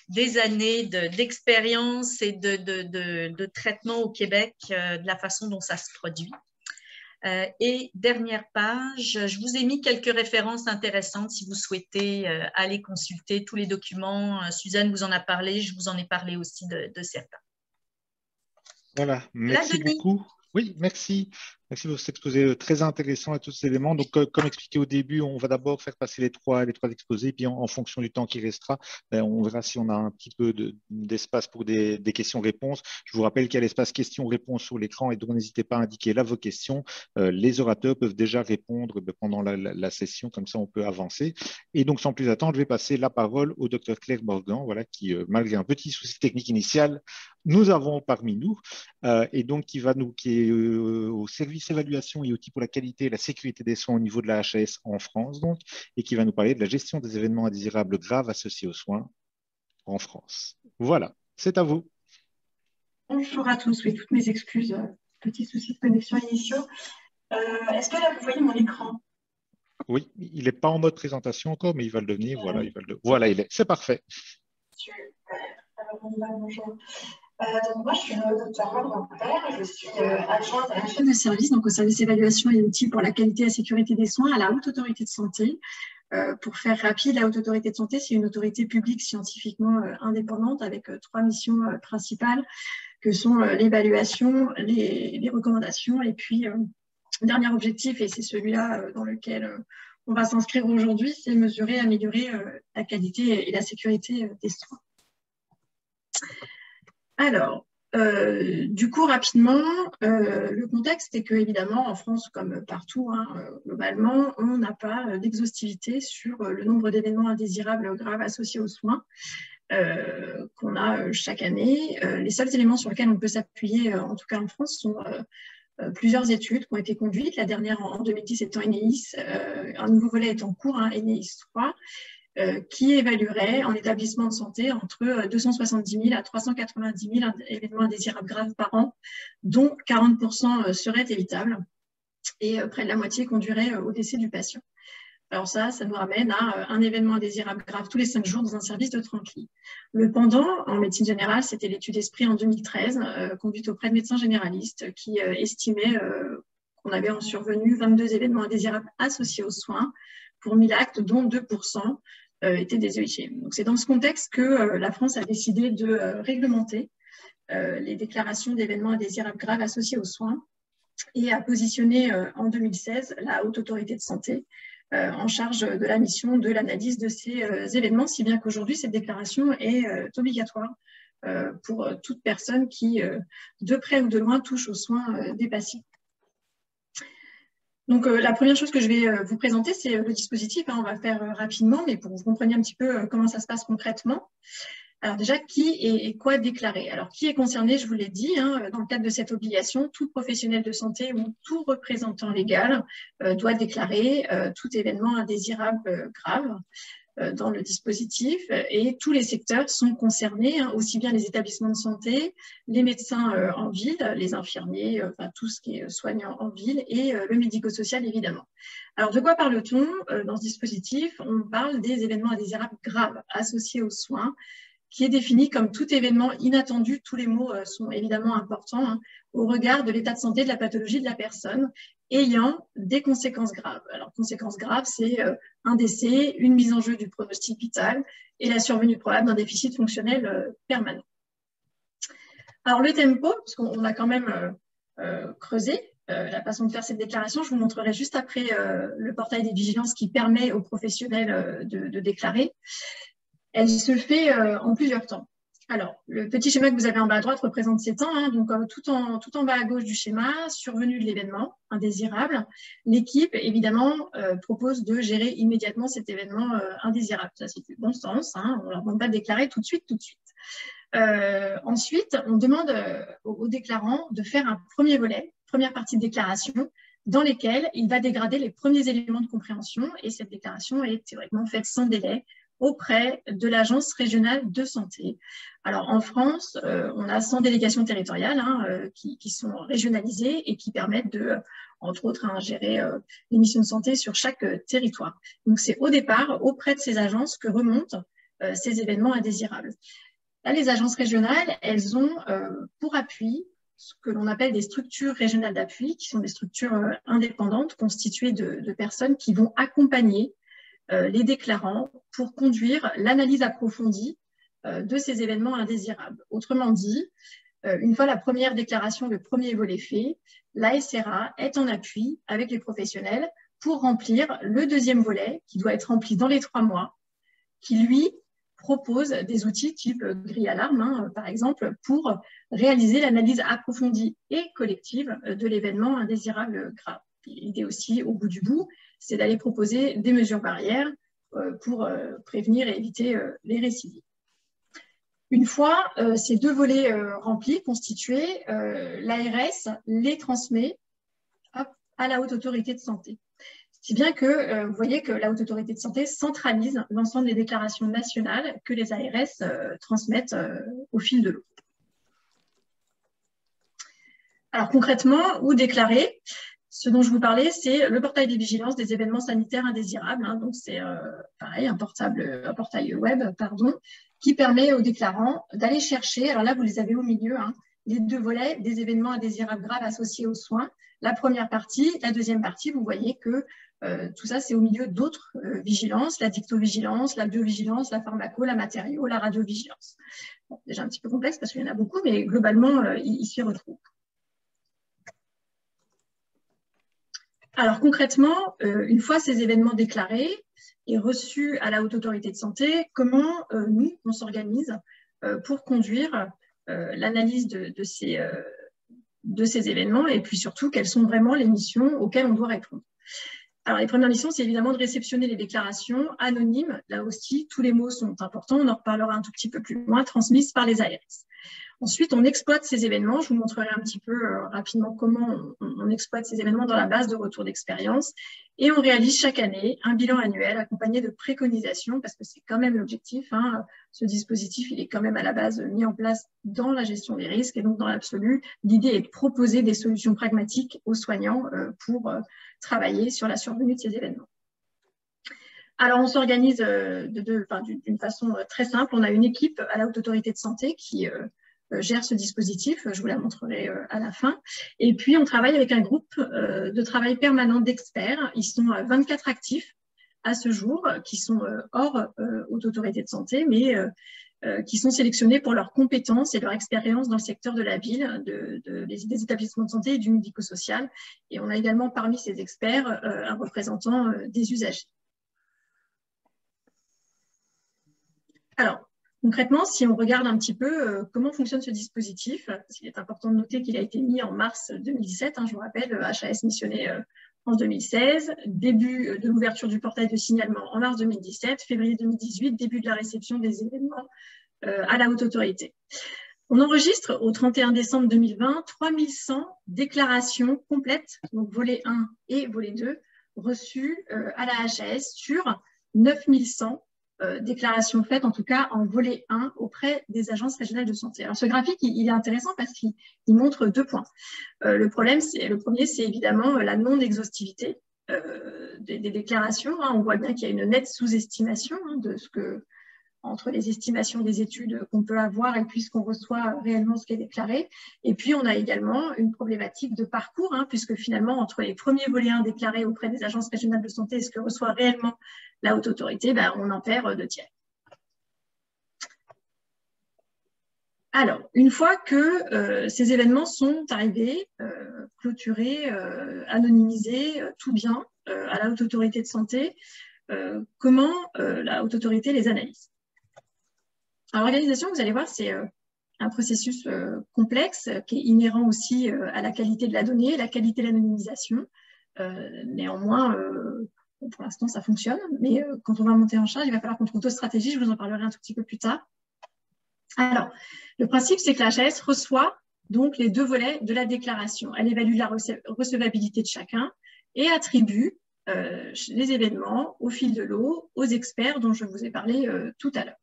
des années d'expérience et de traitement au Québec, de la façon dont ça se produit. Et dernière page, je vous ai mis quelques références intéressantes si vous souhaitez aller consulter tous les documents. Suzanne vous en a parlé, je vous en ai parlé aussi de certains. Voilà, merci beaucoup. Oui, merci. Merci pour cet exposé très intéressant à tous ces éléments. Donc, comme expliqué au début, on va d'abord faire passer les trois exposés, puis en fonction du temps qui restera, on verra si on a un petit peu d'espace pour des questions-réponses. Je vous rappelle qu'il y a l'espace questions-réponses sur l'écran et donc n'hésitez pas à indiquer là vos questions. Les orateurs peuvent déjà répondre pendant la session, comme ça on peut avancer. Et donc, sans plus attendre, je vais passer la parole au docteur Claire Morgan, voilà, qui, malgré un petit souci technique initial, nous avons parmi nous, et donc qui est au service évaluation et outils pour la qualité et la sécurité des soins au niveau de la HAS en France, donc, et qui va nous parler de la gestion des événements indésirables graves associés aux soins en France. Voilà, c'est à vous. Bonjour à tous, oui, toutes mes excuses, petits soucis de connexion initiaux. Est-ce que là, vous voyez mon écran? Oui, il n'est pas en mode présentation encore, mais il va le devenir. Voilà, voilà, il est. C'est parfait. Super. Alors, bonjour. Donc moi, je suis le docteur Morgan Père, je suis adjointe à la chef de service, donc au service évaluation et outils pour la qualité et la sécurité des soins à la Haute Autorité de Santé. Pour faire rapide, la Haute Autorité de Santé, c'est une autorité publique scientifiquement indépendante avec trois missions principales que sont l'évaluation, les recommandations et puis le dernier objectif, et c'est celui-là dans lequel on va s'inscrire aujourd'hui, c'est mesurer et améliorer la qualité et la sécurité des soins. Alors, du coup, rapidement, le contexte est que, évidemment, en France, comme partout, hein, globalement, on n'a pas d'exhaustivité sur le nombre d'événements indésirables graves associés aux soins qu'on a chaque année. Les seuls éléments sur lesquels on peut s'appuyer, en tout cas en France, sont plusieurs études qui ont été conduites. La dernière en 2010 étant ENEIS, un nouveau volet est en cours, hein, ENEIS 3, qui évaluerait en établissement de santé entre 270 000 à 390 000 événements indésirables graves par an, dont 40% seraient évitables et près de la moitié conduiraient au décès du patient. Alors ça nous ramène à un événement indésirable grave tous les 5 jours dans un service de 30 lits. Le pendant, en médecine générale, c'était l'étude ESPRIT en 2013, conduite auprès de médecins généralistes qui estimaient qu'on avait en survenue 22 événements indésirables associés aux soins pour 1000 actes, dont 2% étaient des EIG. Donc c'est dans ce contexte que la France a décidé de réglementer les déclarations d'événements indésirables graves associés aux soins et a positionné en 2016 la Haute Autorité de Santé en charge de la mission de l'analyse de ces événements, si bien qu'aujourd'hui cette déclaration est obligatoire pour toute personne qui, de près ou de loin, touche aux soins des patients. Donc, la première chose que je vais vous présenter, c'est le dispositif. Hein, on va faire rapidement, mais pour que vous compreniez un petit peu comment ça se passe concrètement. Alors déjà, qui et quoi déclarer? Alors, qui est concerné? Je vous l'ai dit, hein, dans le cadre de cette obligation, tout professionnel de santé ou tout représentant légal doit déclarer tout événement indésirable grave dans le dispositif, et tous les secteurs sont concernés, hein, aussi bien les établissements de santé, les médecins en ville, les infirmiers, enfin, tout ce qui est soignant en ville, et le médico-social évidemment. Alors de quoi parle-t-on dans ce dispositif? On parle des événements indésirables graves associés aux soins, qui est défini comme tout événement inattendu. Tous les mots sont évidemment importants, hein, au regard de l'état de santé, de la pathologie de la personne, ayant des conséquences graves. Alors, conséquences graves, c'est un décès, une mise en jeu du pronostic vital et la survenue probable d'un déficit fonctionnel permanent. Alors, le tempo, parce qu'on a quand même creusé la façon de faire cette déclaration, je vous montrerai juste après le portail des vigilances qui permet aux professionnels de déclarer. Elle se fait en plusieurs temps. Alors, le petit schéma que vous avez en bas à droite représente ces temps. Hein, donc, tout en bas à gauche du schéma, survenue de l'événement indésirable, l'équipe, évidemment, propose de gérer immédiatement cet événement indésirable. Ça, c'est du bon sens. Hein, on ne leur demande pas de déclarer tout de suite. Ensuite, on demande aux déclarants de faire un premier volet, première partie de déclaration, dans lesquels il va dégrader les premiers éléments de compréhension. Et cette déclaration est théoriquement faite sans délai auprès de l'Agence régionale de santé. Alors en France, on a 100 délégations territoriales qui sont régionalisées et qui permettent de, entre autres, gérer les missions de santé sur chaque territoire. Donc c'est au départ auprès de ces agences que remontent ces événements indésirables. Là, les agences régionales, elles ont pour appui ce que l'on appelle des structures régionales d'appui, qui sont des structures indépendantes constituées de personnes qui vont accompagner les déclarants pour conduire l'analyse approfondie de ces événements indésirables. Autrement dit, une fois la première déclaration, le premier volet fait, la SRA est en appui avec les professionnels pour remplir le deuxième volet qui doit être rempli dans les 3 mois, qui lui propose des outils type grille alarme, par exemple, pour réaliser l'analyse approfondie et collective de l'événement indésirable grave. L'idée aussi, au bout du bout, c'est d'aller proposer des mesures barrières pour prévenir et éviter les récidives. Une fois ces 2 volets remplis, constitués, l'ARS les transmet à la Haute Autorité de Santé. Si bien que vous voyez que la Haute Autorité de Santé centralise l'ensemble des déclarations nationales que les ARS transmettent au fil de l'eau. Alors concrètement, où déclarer? Ce dont je vous parlais, c'est le portail des vigilances des événements sanitaires indésirables. Donc c'est pareil, un portail web, qui permet aux déclarants d'aller chercher, alors là vous les avez au milieu, les 2 volets des événements indésirables graves associés aux soins. La première partie, la deuxième partie, vous voyez que tout ça, c'est au milieu d'autres vigilances, la dictovigilance, la biovigilance, la pharmaco, la matériau, la radiovigilance. Bon, déjà un petit peu complexe parce qu'il y en a beaucoup, mais globalement, ils s'y retrouvent. Alors concrètement, une fois ces événements déclarés et reçus à la Haute Autorité de Santé, comment nous, on s'organise pour conduire l'analyse de ces événements et puis surtout quelles sont vraiment les missions auxquelles on doit répondre. Alors les premières missions, c'est évidemment de réceptionner les déclarations anonymes. Là aussi, tous les mots sont importants, on en reparlera un tout petit peu plus loin, transmises par les ARS. Ensuite, on exploite ces événements. Je vous montrerai un petit peu rapidement comment on exploite ces événements dans la base de retour d'expérience. Et on réalise chaque année un bilan annuel accompagné de préconisations, parce que c'est quand même l'objectif. Ce dispositif, il est quand même à la base mis en place dans la gestion des risques. Et donc, dans l'absolu, l'idée est de proposer des solutions pragmatiques aux soignants pour travailler sur la survenue de ces événements. Alors, on s'organise d'une façon très simple. On a une équipe à la Haute Autorité de Santé qui gère ce dispositif, je vous la montrerai à la fin. Et puis, on travaille avec un groupe de travail permanent d'experts. Ils sont 24 actifs à ce jour, qui sont hors Haute Autorité de Santé, mais qui sont sélectionnés pour leurs compétences et leur expérience dans le secteur de la ville, des établissements de santé et du médico-social. Et on a également parmi ces experts un représentant des usagers. Alors, concrètement, si on regarde un petit peu comment fonctionne ce dispositif, parce qu'il est important de noter qu'il a été mis en mars 2017, je vous rappelle, HAS missionné en 2016, début de l'ouverture du portail de signalement en mars 2017, février 2018, début de la réception des événements à la Haute Autorité. On enregistre au 31 décembre 2020 3100 déclarations complètes, donc volet 1 et volet 2, reçues à la HAS sur 9100 déclarations faites, en tout cas en volet 1, auprès des agences régionales de santé. Alors ce graphique, il est intéressant parce qu'il montre 2 points. Le premier, c'est évidemment la non-exhaustivité des déclarations. On voit bien qu'il y a une nette sous-estimation de ce que, entre les estimations des études qu'on peut avoir et puis ce qu'on reçoit réellement, ce qui est déclaré. Et puis, on a également une problématique de parcours, puisque finalement, entre les premiers volets 1 déclarés auprès des agences régionales de santé et ce que reçoit réellement la Haute Autorité, on en perd 2 tiers. Alors, une fois que ces événements sont arrivés, clôturés, anonymisés, tout bien, à la Haute Autorité de Santé, comment la Haute Autorité les analyse? Alors, l'organisation, vous allez voir, c'est un processus complexe qui est inhérent aussi à la qualité de la donnée, la qualité de l'anonymisation. Néanmoins, pour l'instant, ça fonctionne, mais quand on va monter en charge, il va falloir qu'on trouve d'autres stratégies. Je vous en parlerai un tout petit peu plus tard. Alors, le principe, c'est que la HAS reçoit donc les 2 volets de la déclaration. Elle évalue la recevabilité de chacun et attribue les événements au fil de l'eau aux experts dont je vous ai parlé tout à l'heure.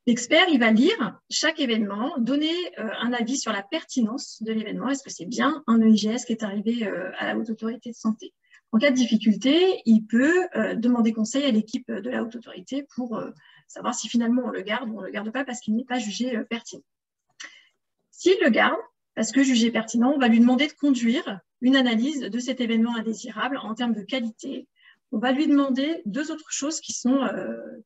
L'expert, il va lire chaque événement, donner un avis sur la pertinence de l'événement. Est-ce que c'est bien un EIGS qui est arrivé à la Haute Autorité de Santé? En cas de difficulté, il peut demander conseil à l'équipe de la Haute Autorité pour savoir si finalement on le garde ou on ne le garde pas parce qu'il n'est pas jugé pertinent. S'il le garde, parce que jugé pertinent, on va lui demander de conduire une analyse de cet événement indésirable en termes de qualité. On va lui demander 2 autres choses qui sont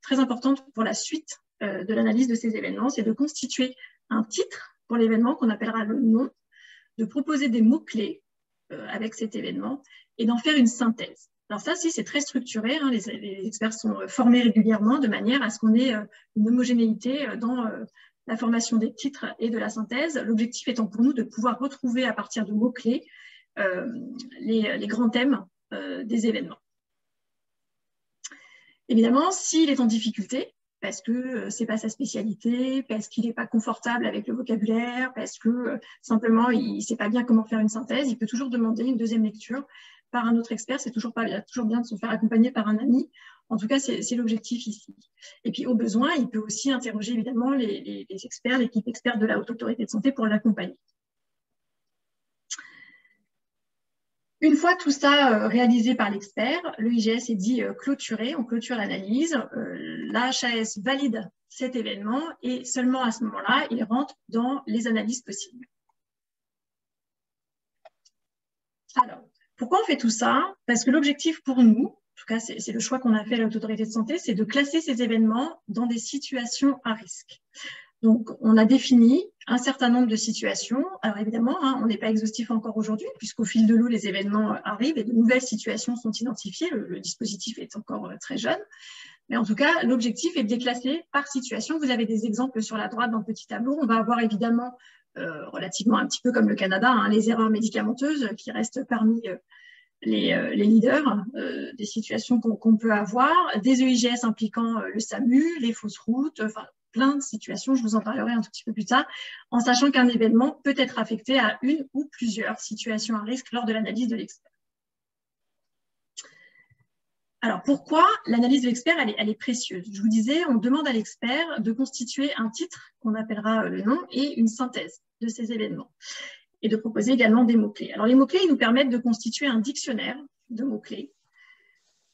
très importantes pour la suite de l'analyse de ces événements, c'est de constituer un titre pour l'événement qu'on appellera le nom, de proposer des mots-clés avec cet événement et d'en faire une synthèse. Alors ça, si, c'est très structuré, hein, les experts sont formés régulièrement de manière à ce qu'on ait une homogénéité dans la formation des titres et de la synthèse. L'objectif étant pour nous de pouvoir retrouver à partir de mots-clés les grands thèmes des événements. Évidemment, s'il est en difficulté, parce que ce n'est pas sa spécialité, parce qu'il n'est pas confortable avec le vocabulaire, parce que simplement il ne sait pas bien comment faire une synthèse, il peut toujours demander une deuxième lecture par un autre expert. C'est toujours bien de se faire accompagner par un ami. En tout cas, c'est l'objectif ici. Et puis, au besoin, il peut aussi interroger évidemment les experts, l'équipe experte de la Haute Autorité de Santé pour l'accompagner. Une fois tout ça réalisé par l'expert, le IGS est dit clôturé, on clôture l'analyse, la HAS valide cet événement et seulement à ce moment-là, il rentre dans les analyses possibles. Alors, pourquoi on fait tout ça? Parce que l'objectif pour nous, en tout cas c'est le choix qu'on a fait à la Haute Autorité de Santé, c'est de classer ces événements dans des situations à risque. Donc, on a défini un certain nombre de situations. Alors évidemment, hein, on n'est pas exhaustif encore aujourd'hui, puisqu'au fil de l'eau, les événements arrivent et de nouvelles situations sont identifiées. Le dispositif est encore très jeune. Mais en tout cas, l'objectif est de les classer par situation. Vous avez des exemples sur la droite dans le petit tableau. On va avoir évidemment, relativement un petit peu comme le Canada, hein, les erreurs médicamenteuses qui restent parmi les leaders des situations qu'on peut avoir, des EIGS impliquant le SAMU, les fausses routes, enfin, plein de situations, je vous en parlerai un tout petit peu plus tard, en sachant qu'un événement peut être affecté à une ou plusieurs situations à risque lors de l'analyse de l'expert. Alors, pourquoi l'analyse de l'expert, elle est précieuse? Je vous disais, on demande à l'expert de constituer un titre, qu'on appellera le nom, et une synthèse de ces événements, et de proposer également des mots-clés. Alors, les mots-clés, ils nous permettent de constituer un dictionnaire de mots-clés,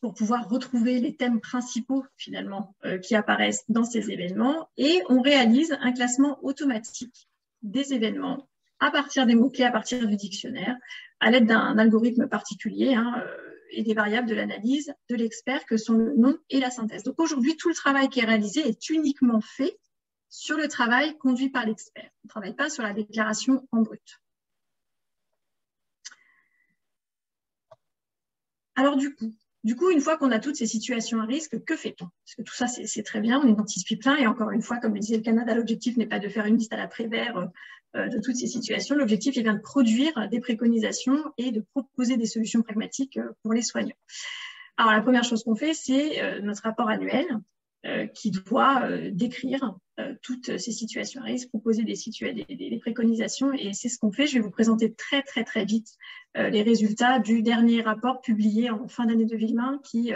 pour pouvoir retrouver les thèmes principaux, finalement, qui apparaissent dans ces événements. Et on réalise un classement automatique des événements à partir des mots-clés, à partir du dictionnaire, à l'aide d'un algorithme particulier hein, et des variables de l'analyse de l'expert que sont le nom et la synthèse. Donc aujourd'hui, tout le travail qui est réalisé est uniquement fait sur le travail conduit par l'expert. On ne travaille pas sur la déclaration en brut. Alors du coup, une fois qu'on a toutes ces situations à risque, que fait-on? Parce que tout ça, c'est très bien, on identifie plein. Et encore une fois, comme le disait le Canada, l'objectif n'est pas de faire une liste à la Prévert de toutes ces situations. L'objectif est bien de produire des préconisations et de proposer des solutions pragmatiques pour les soignants. Alors, la première chose qu'on fait, c'est notre rapport annuel qui doit décrire toutes ces situations à risque, proposer des préconisations. Et c'est ce qu'on fait. Je vais vous présenter très, très, très vite les résultats du dernier rapport publié en fin d'année 2020 qui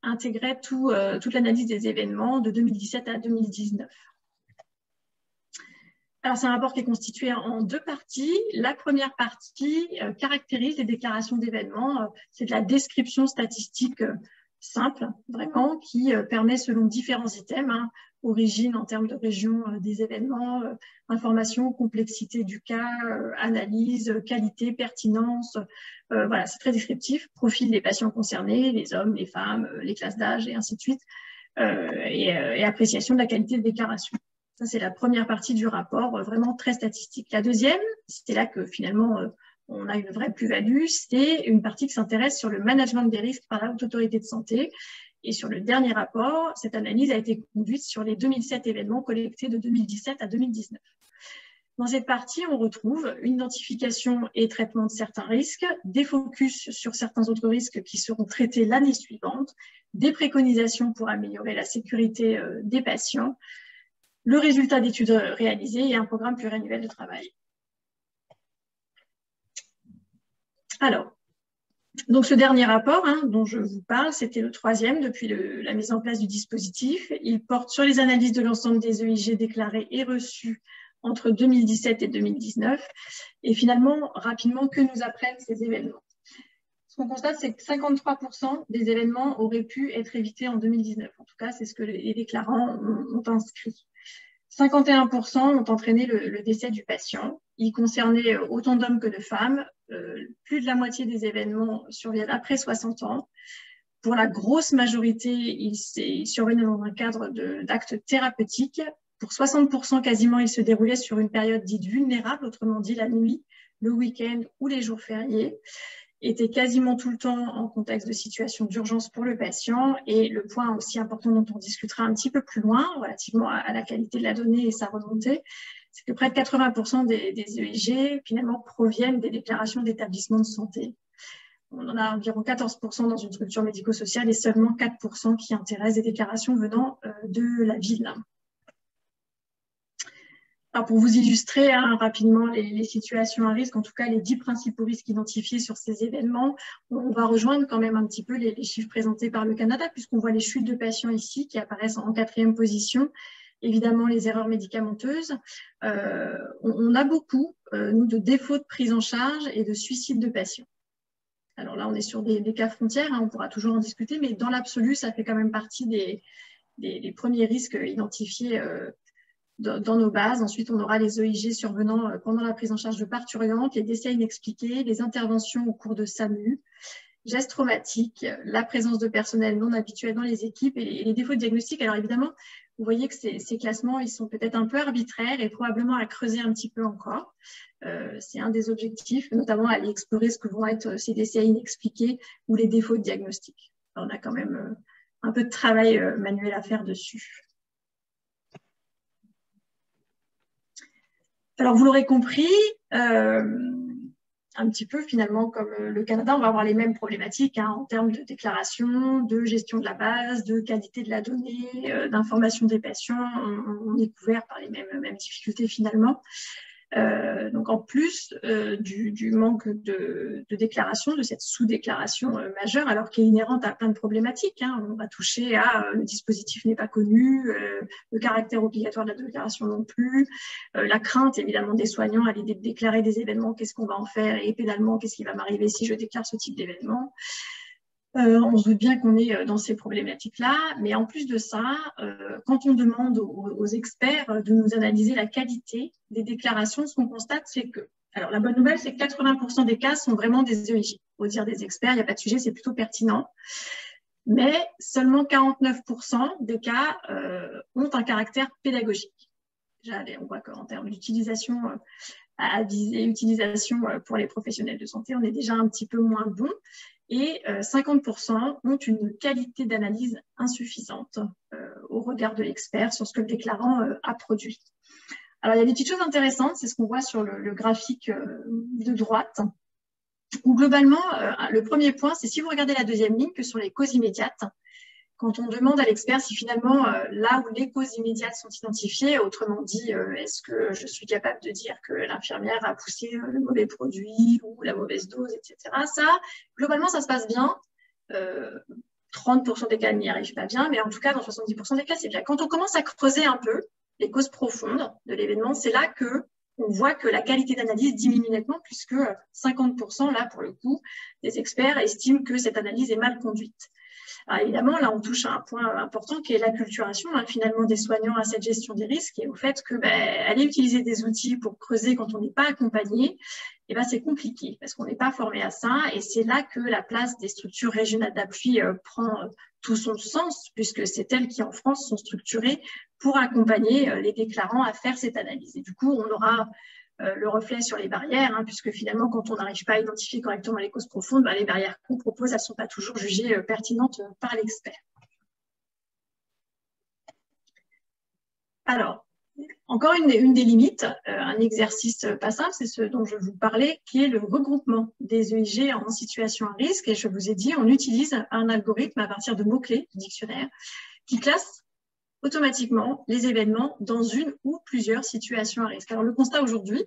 intégrait toute l'analyse des événements de 2017 à 2019. Alors, c'est un rapport qui est constitué en deux parties. La première partie caractérise les déclarations d'événements. C'est de la description statistique simple, vraiment, qui permet, selon différents items, hein, origine en termes de région des événements, information, complexité du cas, analyse, qualité, pertinence. Voilà, c'est très descriptif. Profil des patients concernés, les hommes, les femmes, les classes d'âge et ainsi de suite, et appréciation de la qualité de déclaration. Ça, c'est la première partie du rapport, vraiment très statistique. La deuxième, c'est là que finalement, on a une vraie plus-value, c'est une partie qui s'intéresse sur le management des risques par la Haute Autorité de Santé. Et sur le dernier rapport, cette analyse a été conduite sur les 2007 événements collectés de 2017 à 2019. Dans cette partie, on retrouve une identification et traitement de certains risques, des focus sur certains autres risques qui seront traités l'année suivante, des préconisations pour améliorer la sécurité des patients, le résultat d'études réalisées et un programme pluriannuel de travail. Alors, donc ce dernier rapport hein, dont je vous parle, c'était le troisième depuis la mise en place du dispositif. Il porte sur les analyses de l'ensemble des EIG déclarés et reçus entre 2017 et 2019. Et finalement, rapidement, que nous apprennent ces événements? Ce qu'on constate, c'est que 53% des événements auraient pu être évités en 2019. En tout cas, c'est ce que les déclarants ont inscrit. 51% ont entraîné le décès du patient. Il concernait autant d'hommes que de femmes. Plus de la moitié des événements surviennent après 60 ans. Pour la grosse majorité, ils survenaient dans un cadre d'actes thérapeutiques. Pour 60% quasiment, il se déroulait sur une période dite vulnérable, autrement dit la nuit, le week-end ou les jours fériés, était quasiment tout le temps en contexte de situation d'urgence pour le patient. Et le point aussi important dont on discutera un petit peu plus loin, relativement à la qualité de la donnée et sa remontée, c'est que près de 80% des EIG, finalement, proviennent des déclarations d'établissements de santé. On en a environ 14% dans une structure médico-sociale et seulement 4% qui intéressent des déclarations venant de la ville. Alors pour vous illustrer rapidement les situations à risque, en tout cas les 10 principaux risques identifiés sur ces événements, on va rejoindre quand même un petit peu les chiffres présentés par le Canada, puisqu'on voit les chutes de patients ici qui apparaissent en 4e position. Évidemment, les erreurs médicamenteuses. On a beaucoup, nous, de défauts de prise en charge et de suicides de patients. Alors là, on est sur des cas frontières, on pourra toujours en discuter, mais dans l'absolu, ça fait quand même partie des premiers risques identifiés dans nos bases. Ensuite, on aura les EIG survenant pendant la prise en charge de parturientes, les décès inexpliqués, les interventions au cours de SAMU, gestes traumatiques, la présence de personnel non habituel dans les équipes et les défauts de diagnostic. Alors évidemment, vous voyez que ces classements, ils sont peut-être un peu arbitraires et probablement à creuser un petit peu encore. C'est un des objectifs, notamment aller explorer ce que vont être ces décès inexpliqués ou les défauts de diagnostic. Alors, on a quand même un peu de travail manuel à faire dessus. Alors, vous l'aurez compris, un petit peu finalement comme le Canada, on va avoir les mêmes problématiques en termes de déclaration, de gestion de la base, de qualité de la donnée, d'information des patients. On est couvert par les mêmes difficultés finalement. Donc en plus du manque de déclaration, de cette sous-déclaration majeure, alors qu'elle est inhérente à plein de problématiques, on va toucher à le dispositif n'est pas connu, le caractère obligatoire de la déclaration non plus, la crainte évidemment des soignants à l'idée de déclarer des événements, qu'est-ce qu'on va en faire, et pénalement, qu'est-ce qui va m'arriver si je déclare ce type d'événement. On se doute bien qu'on est dans ces problématiques-là, mais en plus de ça, quand on demande aux experts de nous analyser la qualité des déclarations, ce qu'on constate, c'est que, alors la bonne nouvelle, c'est que 80% des cas sont vraiment des EIG. Au dire des experts, il n'y a pas de sujet, c'est plutôt pertinent. Mais seulement 49% des cas ont un caractère pédagogique. Déjà, on voit qu'en termes d'utilisation à viser, utilisation pour les professionnels de santé, on est déjà un petit peu moins bon. Et 50% ont une qualité d'analyse insuffisante au regard de l'expert sur ce que le déclarant a produit. Alors, il y a des petites choses intéressantes, c'est ce qu'on voit sur le graphique de droite, où globalement, le premier point, c'est si vous regardez la deuxième ligne, que sur les causes immédiates, quand on demande à l'expert si finalement, là où les causes immédiates sont identifiées, autrement dit, est-ce que je suis capable de dire que l'infirmière a poussé le mauvais produit ou la mauvaise dose, etc. Ça, globalement, ça se passe bien. 30% des cas n'y arrivent pas bien, mais en tout cas, dans 70% des cas, c'est bien. Quand on commence à creuser un peu les causes profondes de l'événement, c'est là qu'on voit que la qualité d'analyse diminue nettement, puisque 50%, là, pour le coup, des experts estiment que cette analyse est mal conduite. Alors évidemment, là, on touche à un point important qui est l'acculturation finalement des soignants à cette gestion des risques et au fait que aller utiliser des outils pour creuser quand on n'est pas accompagné, c'est compliqué parce qu'on n'est pas formé à ça et c'est là que la place des structures régionales d'appui prend tout son sens puisque c'est elles qui en France sont structurées pour accompagner les déclarants à faire cette analyse. Et du coup, on aura le reflet sur les barrières, puisque finalement, quand on n'arrive pas à identifier correctement les causes profondes, les barrières qu'on propose, elles ne sont pas toujours jugées pertinentes par l'expert. Alors, encore une des limites, un exercice pas simple, c'est ce dont je vous parlais, qui est le regroupement des EIG en situation à risque. Et je vous ai dit, on utilise un algorithme à partir de mots-clés du dictionnaire qui classe automatiquement les événements dans une ou plusieurs situations à risque. Alors, le constat aujourd'hui,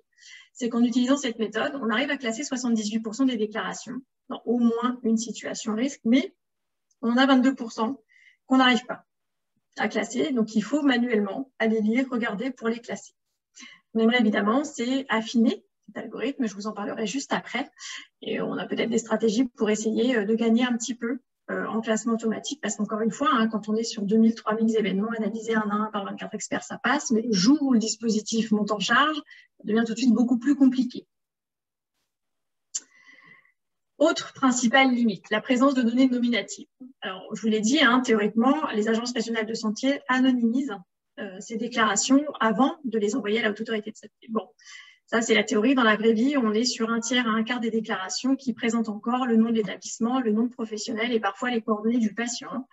c'est qu'en utilisant cette méthode, on arrive à classer 78% des déclarations dans au moins une situation à risque, mais on a 22% qu'on n'arrive pas à classer. Donc, il faut manuellement aller lire, regarder pour les classer. On aimerait évidemment, c'est affiner cet algorithme, je vous en parlerai juste après. Et on a peut-être des stratégies pour essayer de gagner un petit peu en classement automatique, parce qu'encore une fois, quand on est sur 2000, 3000 événements analysés un à un par 24 experts, ça passe, mais le jour où le dispositif monte en charge, ça devient tout de suite beaucoup plus compliqué. Autre principale limite, la présence de données nominatives. Alors, je vous l'ai dit, théoriquement, les agences régionales de santé anonymisent ces déclarations avant de les envoyer à la Haute Autorité de Santé. Bon, ça c'est la théorie. Dans la vraie vie, on est sur 1/3 à 1/4 des déclarations qui présentent encore le nom de l'établissement, le nom de professionnel et parfois les coordonnées du patient.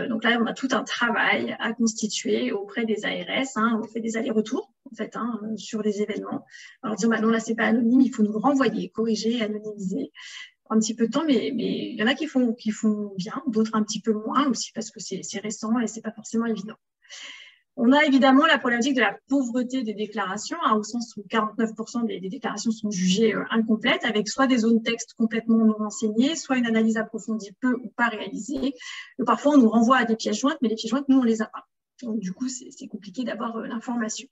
Donc là, on a tout un travail à constituer auprès des ARS. Hein, on fait des allers-retours en fait, hein, sur les événements. Alors disons, bah non, là c'est pas anonyme, il faut nous renvoyer, corriger, anonymiser. Un petit peu de temps, mais il y en a qui font bien, d'autres un petit peu moins aussi parce que c'est récent et c'est pas forcément évident. On a évidemment la problématique de la pauvreté des déclarations, hein, au sens où 49% des déclarations sont jugées incomplètes, avec soit des zones texte complètement non renseignées, soit une analyse approfondie peu ou pas réalisée. Et parfois, on nous renvoie à des pièces jointes, mais les pièces jointes, nous, on les a pas. Donc, du coup, c'est compliqué d'avoir l'information.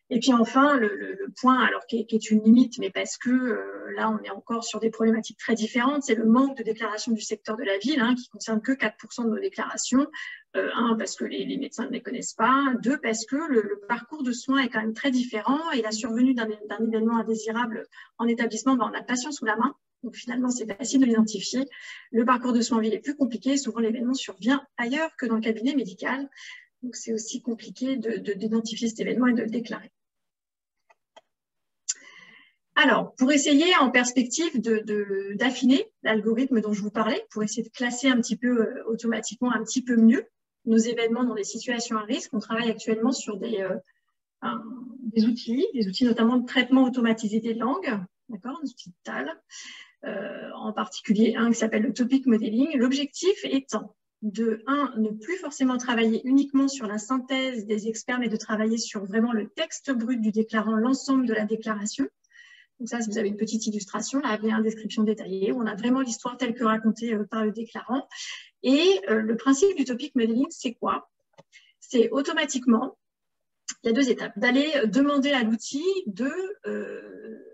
Et puis enfin, le point, alors qui est une limite, mais parce que là, on est encore sur des problématiques très différentes, c'est le manque de déclarations du secteur de la ville, hein, qui concerne que 4% de nos déclarations. Un, parce que les médecins ne les connaissent pas. Deux, parce que le parcours de soins est quand même très différent et la survenue d'un événement indésirable en établissement, ben, on a le patient sous la main. Donc finalement, c'est facile de l'identifier. Le parcours de soins en ville est plus compliqué. Souvent, l'événement survient ailleurs que dans le cabinet médical. Donc, c'est aussi compliqué d'identifier cet événement et de le déclarer. Alors, pour essayer en perspective d'affiner l'algorithme dont je vous parlais, pour essayer de classer un petit peu automatiquement un petit peu mieux nos événements dans des situations à risque, on travaille actuellement sur des outils notamment de traitement automatisé des langues, d'accord, des outils de TAL, en particulier un qui s'appelle le Topic Modeling. L'objectif étant de, ne plus forcément travailler uniquement sur la synthèse des experts, mais de travailler sur vraiment le texte brut du déclarant, l'ensemble de la déclaration. Donc ça, vous avez une petite illustration, là, avec une description détaillée, où on a vraiment l'histoire telle que racontée par le déclarant. Et le principe du Topic Modeling, c'est quoi? C'est automatiquement, il y a deux étapes, d'aller demander à l'outil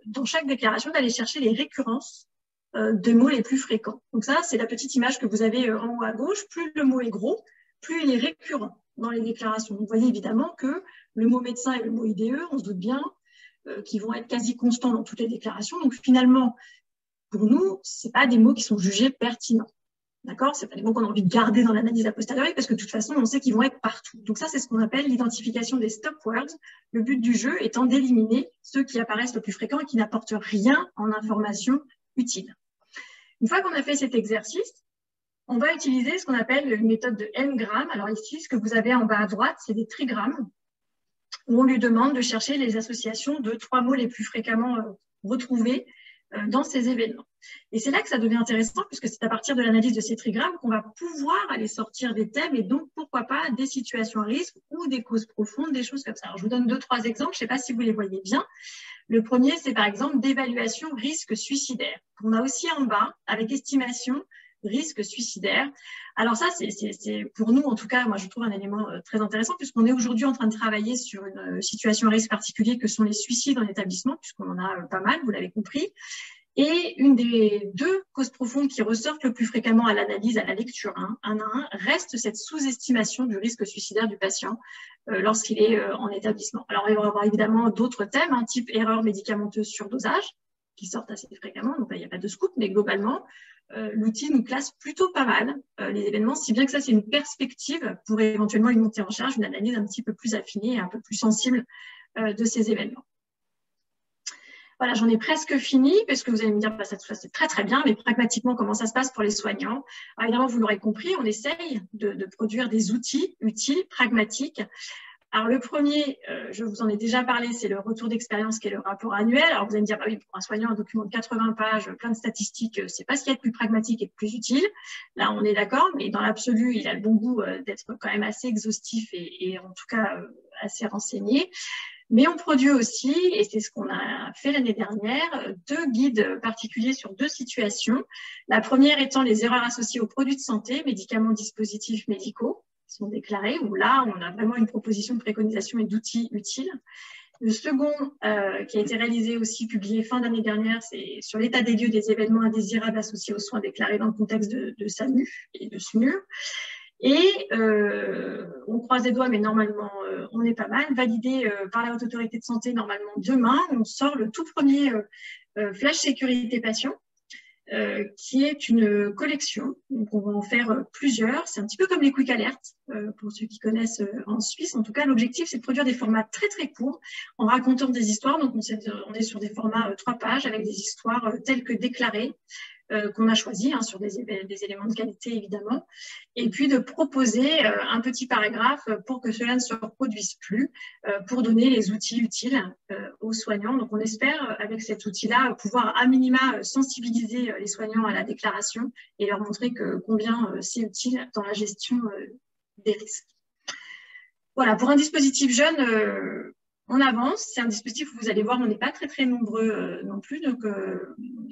dans chaque déclaration, d'aller chercher les récurrences des mots les plus fréquents. Donc ça, c'est la petite image que vous avez en haut à gauche. Plus le mot est gros, plus il est récurrent dans les déclarations. Vous voyez évidemment que le mot médecin et le mot IDE, on se doute bien, qui vont être quasi constants dans toutes les déclarations. Donc finalement, pour nous, ce n'est pas des mots qui sont jugés pertinents. D'accord? Ce n'est pas des mots qu'on a envie de garder dans l'analyse a posteriori parce que de toute façon, on sait qu'ils vont être partout. Donc ça, c'est ce qu'on appelle l'identification des stop words. Le but du jeu étant d'éliminer ceux qui apparaissent le plus fréquents et qui n'apportent rien en information utile. Une fois qu'on a fait cet exercice, on va utiliser ce qu'on appelle une méthode de n-grammes. Alors ici, ce que vous avez en bas à droite, c'est des trigrammes, où on lui demande de chercher les associations de 3 mots les plus fréquemment retrouvés dans ces événements. Et c'est là que ça devient intéressant, puisque c'est à partir de l'analyse de ces trigrammes qu'on va pouvoir aller sortir des thèmes et donc, pourquoi pas, des situations à risque ou des causes profondes, des choses comme ça. Alors, je vous donne 2-3 exemples, je ne sais pas si vous les voyez bien. Le premier, c'est par exemple d'évaluation risque suicidaire. On a aussi en bas, avec estimation, risque suicidaire. Alors ça, c'est pour nous, en tout cas, moi je trouve un élément très intéressant puisqu'on est aujourd'hui en train de travailler sur une situation à risque particulier que sont les suicides en établissement, puisqu'on en a pas mal, vous l'avez compris. Et une des 2 causes profondes qui ressortent le plus fréquemment à l'analyse, à la lecture, un à un, reste cette sous-estimation du risque suicidaire du patient lorsqu'il est en établissement. Alors il va y avoir évidemment d'autres thèmes, type erreur médicamenteuse surdosage, qui sortent assez fréquemment, donc là, il n'y a pas de scoop, mais globalement, l'outil nous classe plutôt pas mal les événements, si bien que ça, c'est une perspective pour éventuellement une montée en charge, une analyse un petit peu plus affinée et un peu plus sensible de ces événements. Voilà, j'en ai presque fini, parce que vous allez me dire, bah, ça c'est très très bien, mais pragmatiquement, comment ça se passe pour les soignants? Alors, évidemment, vous l'aurez compris, on essaye de produire des outils utiles, pragmatiques. Alors, le premier, je vous en ai déjà parlé, c'est le retour d'expérience qui est le rapport annuel. Alors, vous allez me dire, bah oui, pour un soignant, un document de 80 pages, plein de statistiques, c'est pas ce qu'il y a de plus pragmatique et de plus utile. Là, on est d'accord, mais dans l'absolu, il a le bon goût d'être quand même assez exhaustif et en tout cas assez renseigné. Mais on produit aussi, et c'est ce qu'on a fait l'année dernière, 2 guides particuliers sur 2 situations. La première étant les erreurs associées aux produits de santé, médicaments, dispositifs médicaux, qui sont déclarés, où là, on a vraiment une proposition de préconisation et d'outils utiles. Le second, qui a été réalisé aussi, publié fin d'année dernière, c'est sur l'état des lieux des événements indésirables associés aux soins déclarés dans le contexte de SAMU et de SMUR. Et on croise les doigts, mais normalement, on est pas mal. Validé par la Haute Autorité de Santé, normalement demain, on sort le tout premier flash sécurité patient, qui est une collection. Donc, on va en faire plusieurs. C'est un petit peu comme les Quick Alerts, pour ceux qui connaissent en Suisse. En tout cas, l'objectif, c'est de produire des formats très, très courts en racontant des histoires. Donc, on est sur des formats 3 pages avec des histoires telles que déclarées, qu'on a choisi sur des éléments de qualité, évidemment, et puis de proposer un petit paragraphe pour que cela ne se reproduise plus, pour donner les outils utiles aux soignants. Donc, on espère, avec cet outil-là, pouvoir à minima sensibiliser les soignants à la déclaration et leur montrer combien c'est utile dans la gestion des risques. Voilà, pour un dispositif jeune, on avance. C'est un dispositif où vous allez voir, on n'est pas très, très nombreux non plus. Donc,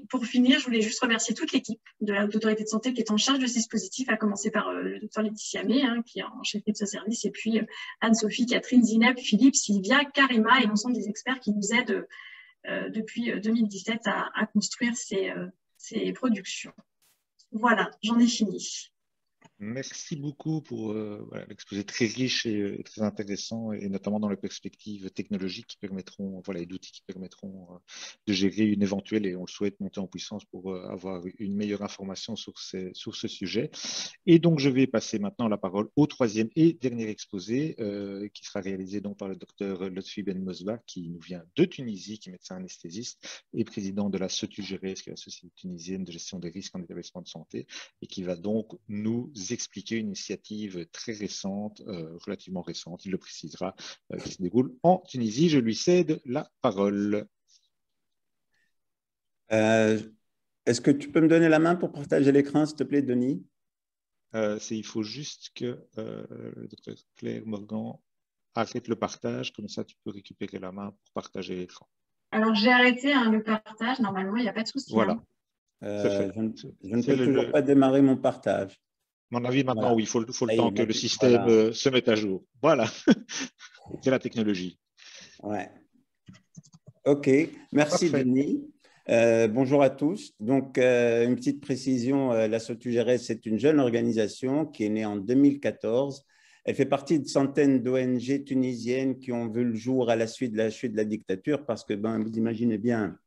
pour finir, je voulais juste remercier toute l'équipe de la Haute Autorité de Santé qui est en charge de ce dispositif, à commencer par le docteur Laetitia May, qui est en chef de ce service, et puis Anne-Sophie, Catherine, Zineb, Philippe, Sylvia, Karima et l'ensemble des experts qui nous aident depuis 2017 à construire ces productions. Voilà, j'en ai fini. Merci beaucoup pour voilà, l'exposé très riche et très intéressant, et notamment dans les perspectives technologiques qui permettront, voilà, et d'outils qui permettront de gérer une éventuelle, et on le souhaite, montée en puissance pour avoir une meilleure information sur ce sujet. Et donc, je vais passer maintenant la parole au troisième et dernier exposé qui sera réalisé donc par le docteur Lotfi Ben Mosba, qui nous vient de Tunisie, qui est médecin anesthésiste et président de la SOTUGERES, qui est la Société tunisienne de gestion des risques en établissement de santé, et qui va donc nous expliquer une initiative très récente, relativement récente, il le précisera, qui se déroule en Tunisie. Je lui cède la parole. Est-ce que tu peux me donner la main pour partager l'écran, s'il te plaît, Denis? Il faut juste que le docteur Claire Morgan arrête le partage, comme ça tu peux récupérer la main pour partager l'écran. Alors, j'ai arrêté le partage, normalement, il n'y a pas de souci. Voilà. Je ne peux toujours pas démarrer mon partage. À mon avis, maintenant, voilà. oui, il faut le temps que le système se mette à jour. Voilà, c'est la technologie. Ouais. OK, merci. Parfait. Denis. Bonjour à tous. Donc, une petite précision, la SOTUGERES, c'est une jeune organisation qui est née en 2014. Elle fait partie de centaines d'ONG tunisiennes qui ont vu le jour à la suite de la chute de la dictature, parce que vous imaginez bien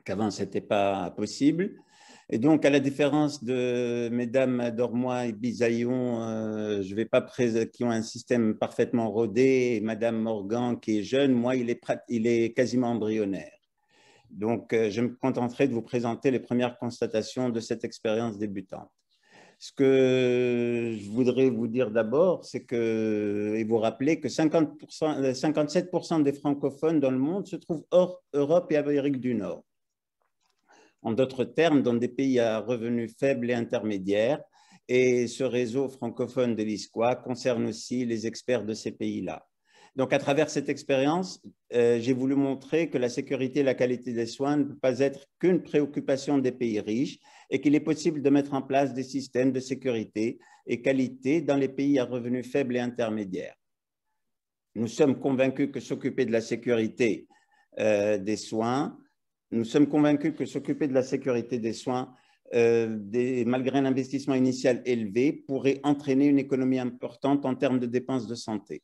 qu'avant, ce n'était pas possible. Et donc, à la différence de mesdames Dormois et Bisaillon, je vais pas qui ont un système parfaitement rodé, et madame Morgan, qui est jeune, moi, il est quasiment embryonnaire. Donc, je me contenterai de vous présenter les premières constatations de cette expérience débutante. Ce que je voudrais vous dire d'abord, c'est que, et vous rappeler que 57% des francophones dans le monde se trouvent hors Europe et Amérique du Nord. En d'autres termes, dans des pays à revenus faibles et intermédiaires. Et ce réseau francophone de l'ISCOA concerne aussi les experts de ces pays-là. Donc, à travers cette expérience, j'ai voulu montrer que la sécurité et la qualité des soins ne peuvent pas être qu'une préoccupation des pays riches et qu'il est possible de mettre en place des systèmes de sécurité et qualité dans les pays à revenus faibles et intermédiaires. Nous sommes convaincus que s'occuper de la sécurité des soins, malgré un investissement initial élevé, pourrait entraîner une économie importante en termes de dépenses de santé.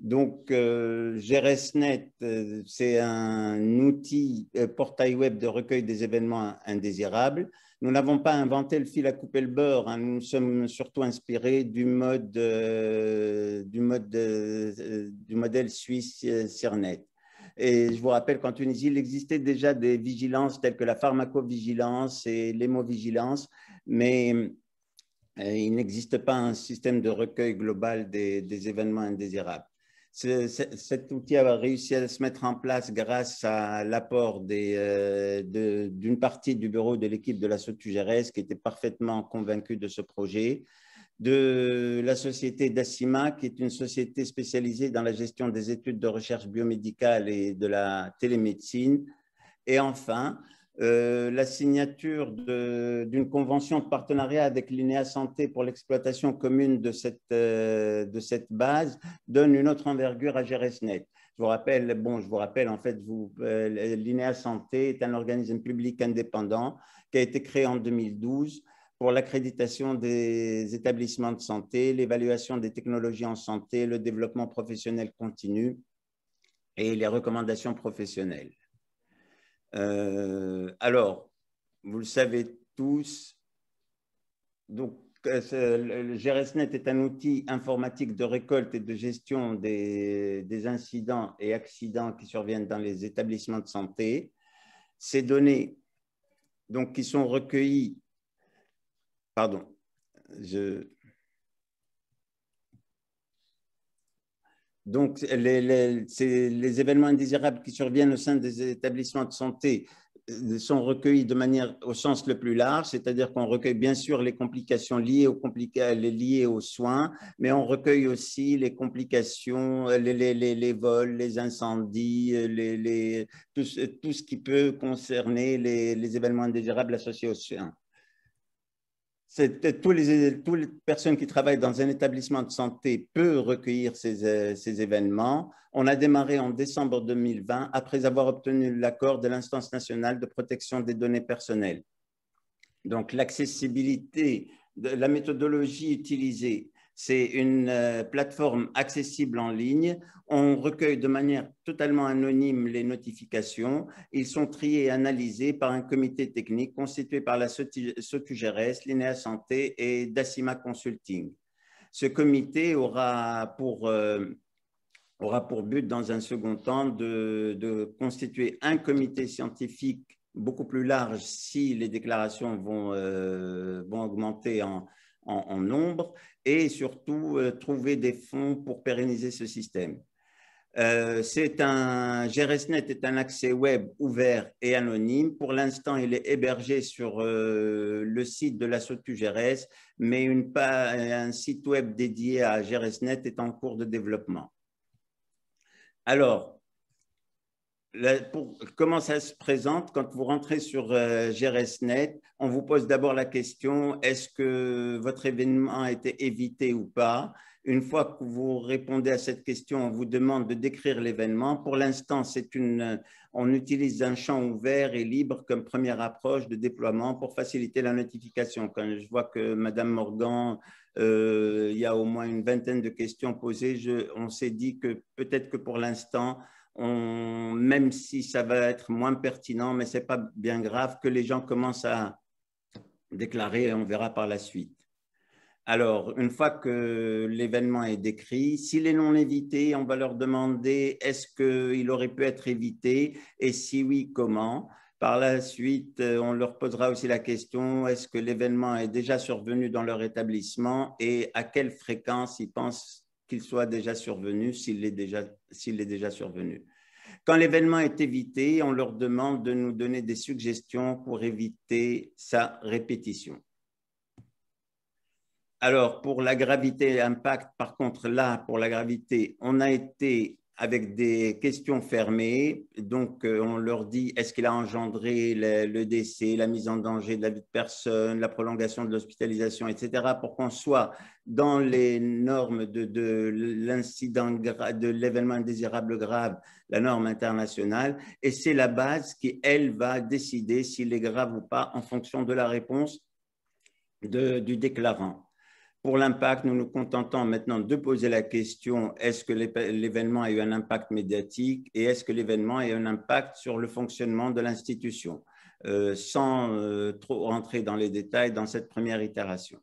Donc, GRSnet, c'est un outil portail web de recueil des événements indésirables. Nous n'avons pas inventé le fil à couper le beurre, hein. Nous sommes surtout inspirés du modèle suisse CIRNet. Et je vous rappelle qu'en Tunisie, il existait déjà des vigilances telles que la pharmacovigilance et l'hémovigilance, mais il n'existe pas un système de recueil global des événements indésirables. Cet outil a réussi à se mettre en place grâce à l'apport d'une partie du bureau de l'équipe de la SOTUGERES qui était parfaitement convaincue de ce projet, de la société Dacima, qui est une société spécialisée dans la gestion des études de recherche biomédicale et de la télémédecine, et enfin, la signature d'une convention de partenariat avec l'INEA Santé pour l'exploitation commune de cette base donne une autre envergure à GRSnet. Je vous rappelle, en fait, l'INEA Santé est un organisme public indépendant qui a été créé en 2012 pour l'accréditation des établissements de santé, l'évaluation des technologies en santé, le développement professionnel continu et les recommandations professionnelles. Alors, vous le savez tous, donc, le GRSNet est un outil informatique de récolte et de gestion des incidents et accidents qui surviennent dans les établissements de santé. Ces données donc, qui sont recueillies, pardon, donc les événements indésirables qui surviennent au sein des établissements de santé sont recueillis de manière au sens le plus large, c'est-à-dire qu'on recueille bien sûr les complications liées aux soins, mais on recueille aussi les complications, les vols, les incendies, tout ce qui peut concerner les événements indésirables associés aux soins. Toutes les personnes qui travaillent dans un établissement de santé peuvent recueillir ces événements. On a démarré en décembre 2020 après avoir obtenu l'accord de l'Instance nationale de protection des données personnelles. Donc, l'accessibilité, la méthodologie utilisée, c'est une plateforme accessible en ligne. On recueille de manière totalement anonyme les notifications. Ils sont triés et analysés par un comité technique constitué par la SOTUGRS, l'INEA Santé et Dacima Consulting. Ce comité aura pour but, dans un second temps, de constituer un comité scientifique beaucoup plus large si les déclarations vont augmenter en nombre, et surtout trouver des fonds pour pérenniser ce système. GRSNet est un accès web ouvert et anonyme. Pour l'instant, il est hébergé sur le site de la SOTUGRS, mais un site web dédié à GRSNet est en cours de développement. Alors, comment ça se présente? Quand vous rentrez sur GRSNet, on vous pose d'abord la question, est-ce que votre événement a été évité ou pas? Une fois que vous répondez à cette question, on vous demande de décrire l'événement. Pour l'instant, on utilise un champ ouvert et libre comme première approche de déploiement pour faciliter la notification. Quand je vois que Madame Morgan, il y a au moins une vingtaine de questions posées, on s'est dit que peut-être que pour l'instant, même si ça va être moins pertinent, mais ce n'est pas bien grave, que les gens commencent à déclarer et on verra par la suite. Alors, une fois que l'événement est décrit, s'il est non évité, on va leur demander est-ce qu'il aurait pu être évité et si oui, comment. Par la suite, on leur posera aussi la question est-ce que l'événement est déjà survenu dans leur établissement et à quelle fréquence ils pensent qu'il soit déjà survenu, s'il est déjà survenu. Quand l'événement est évité, on leur demande de nous donner des suggestions pour éviter sa répétition. Alors, pour la gravité et l'impact, par contre, là, pour la gravité, on a été avec des questions fermées. Donc, on leur dit, est-ce qu'il a engendré le décès, la mise en danger de la vie de personne, la prolongation de l'hospitalisation, etc., pour qu'on soit dans les normes de l'incident, de l'événement indésirable grave, la norme internationale. Et c'est la base qui, elle, va décider s'il est grave ou pas en fonction de la réponse du déclarant. Pour l'impact, nous nous contentons maintenant de poser la question, est-ce que l'événement a eu un impact médiatique et est-ce que l'événement a eu un impact sur le fonctionnement de l'institution, sans trop rentrer dans les détails dans cette première itération.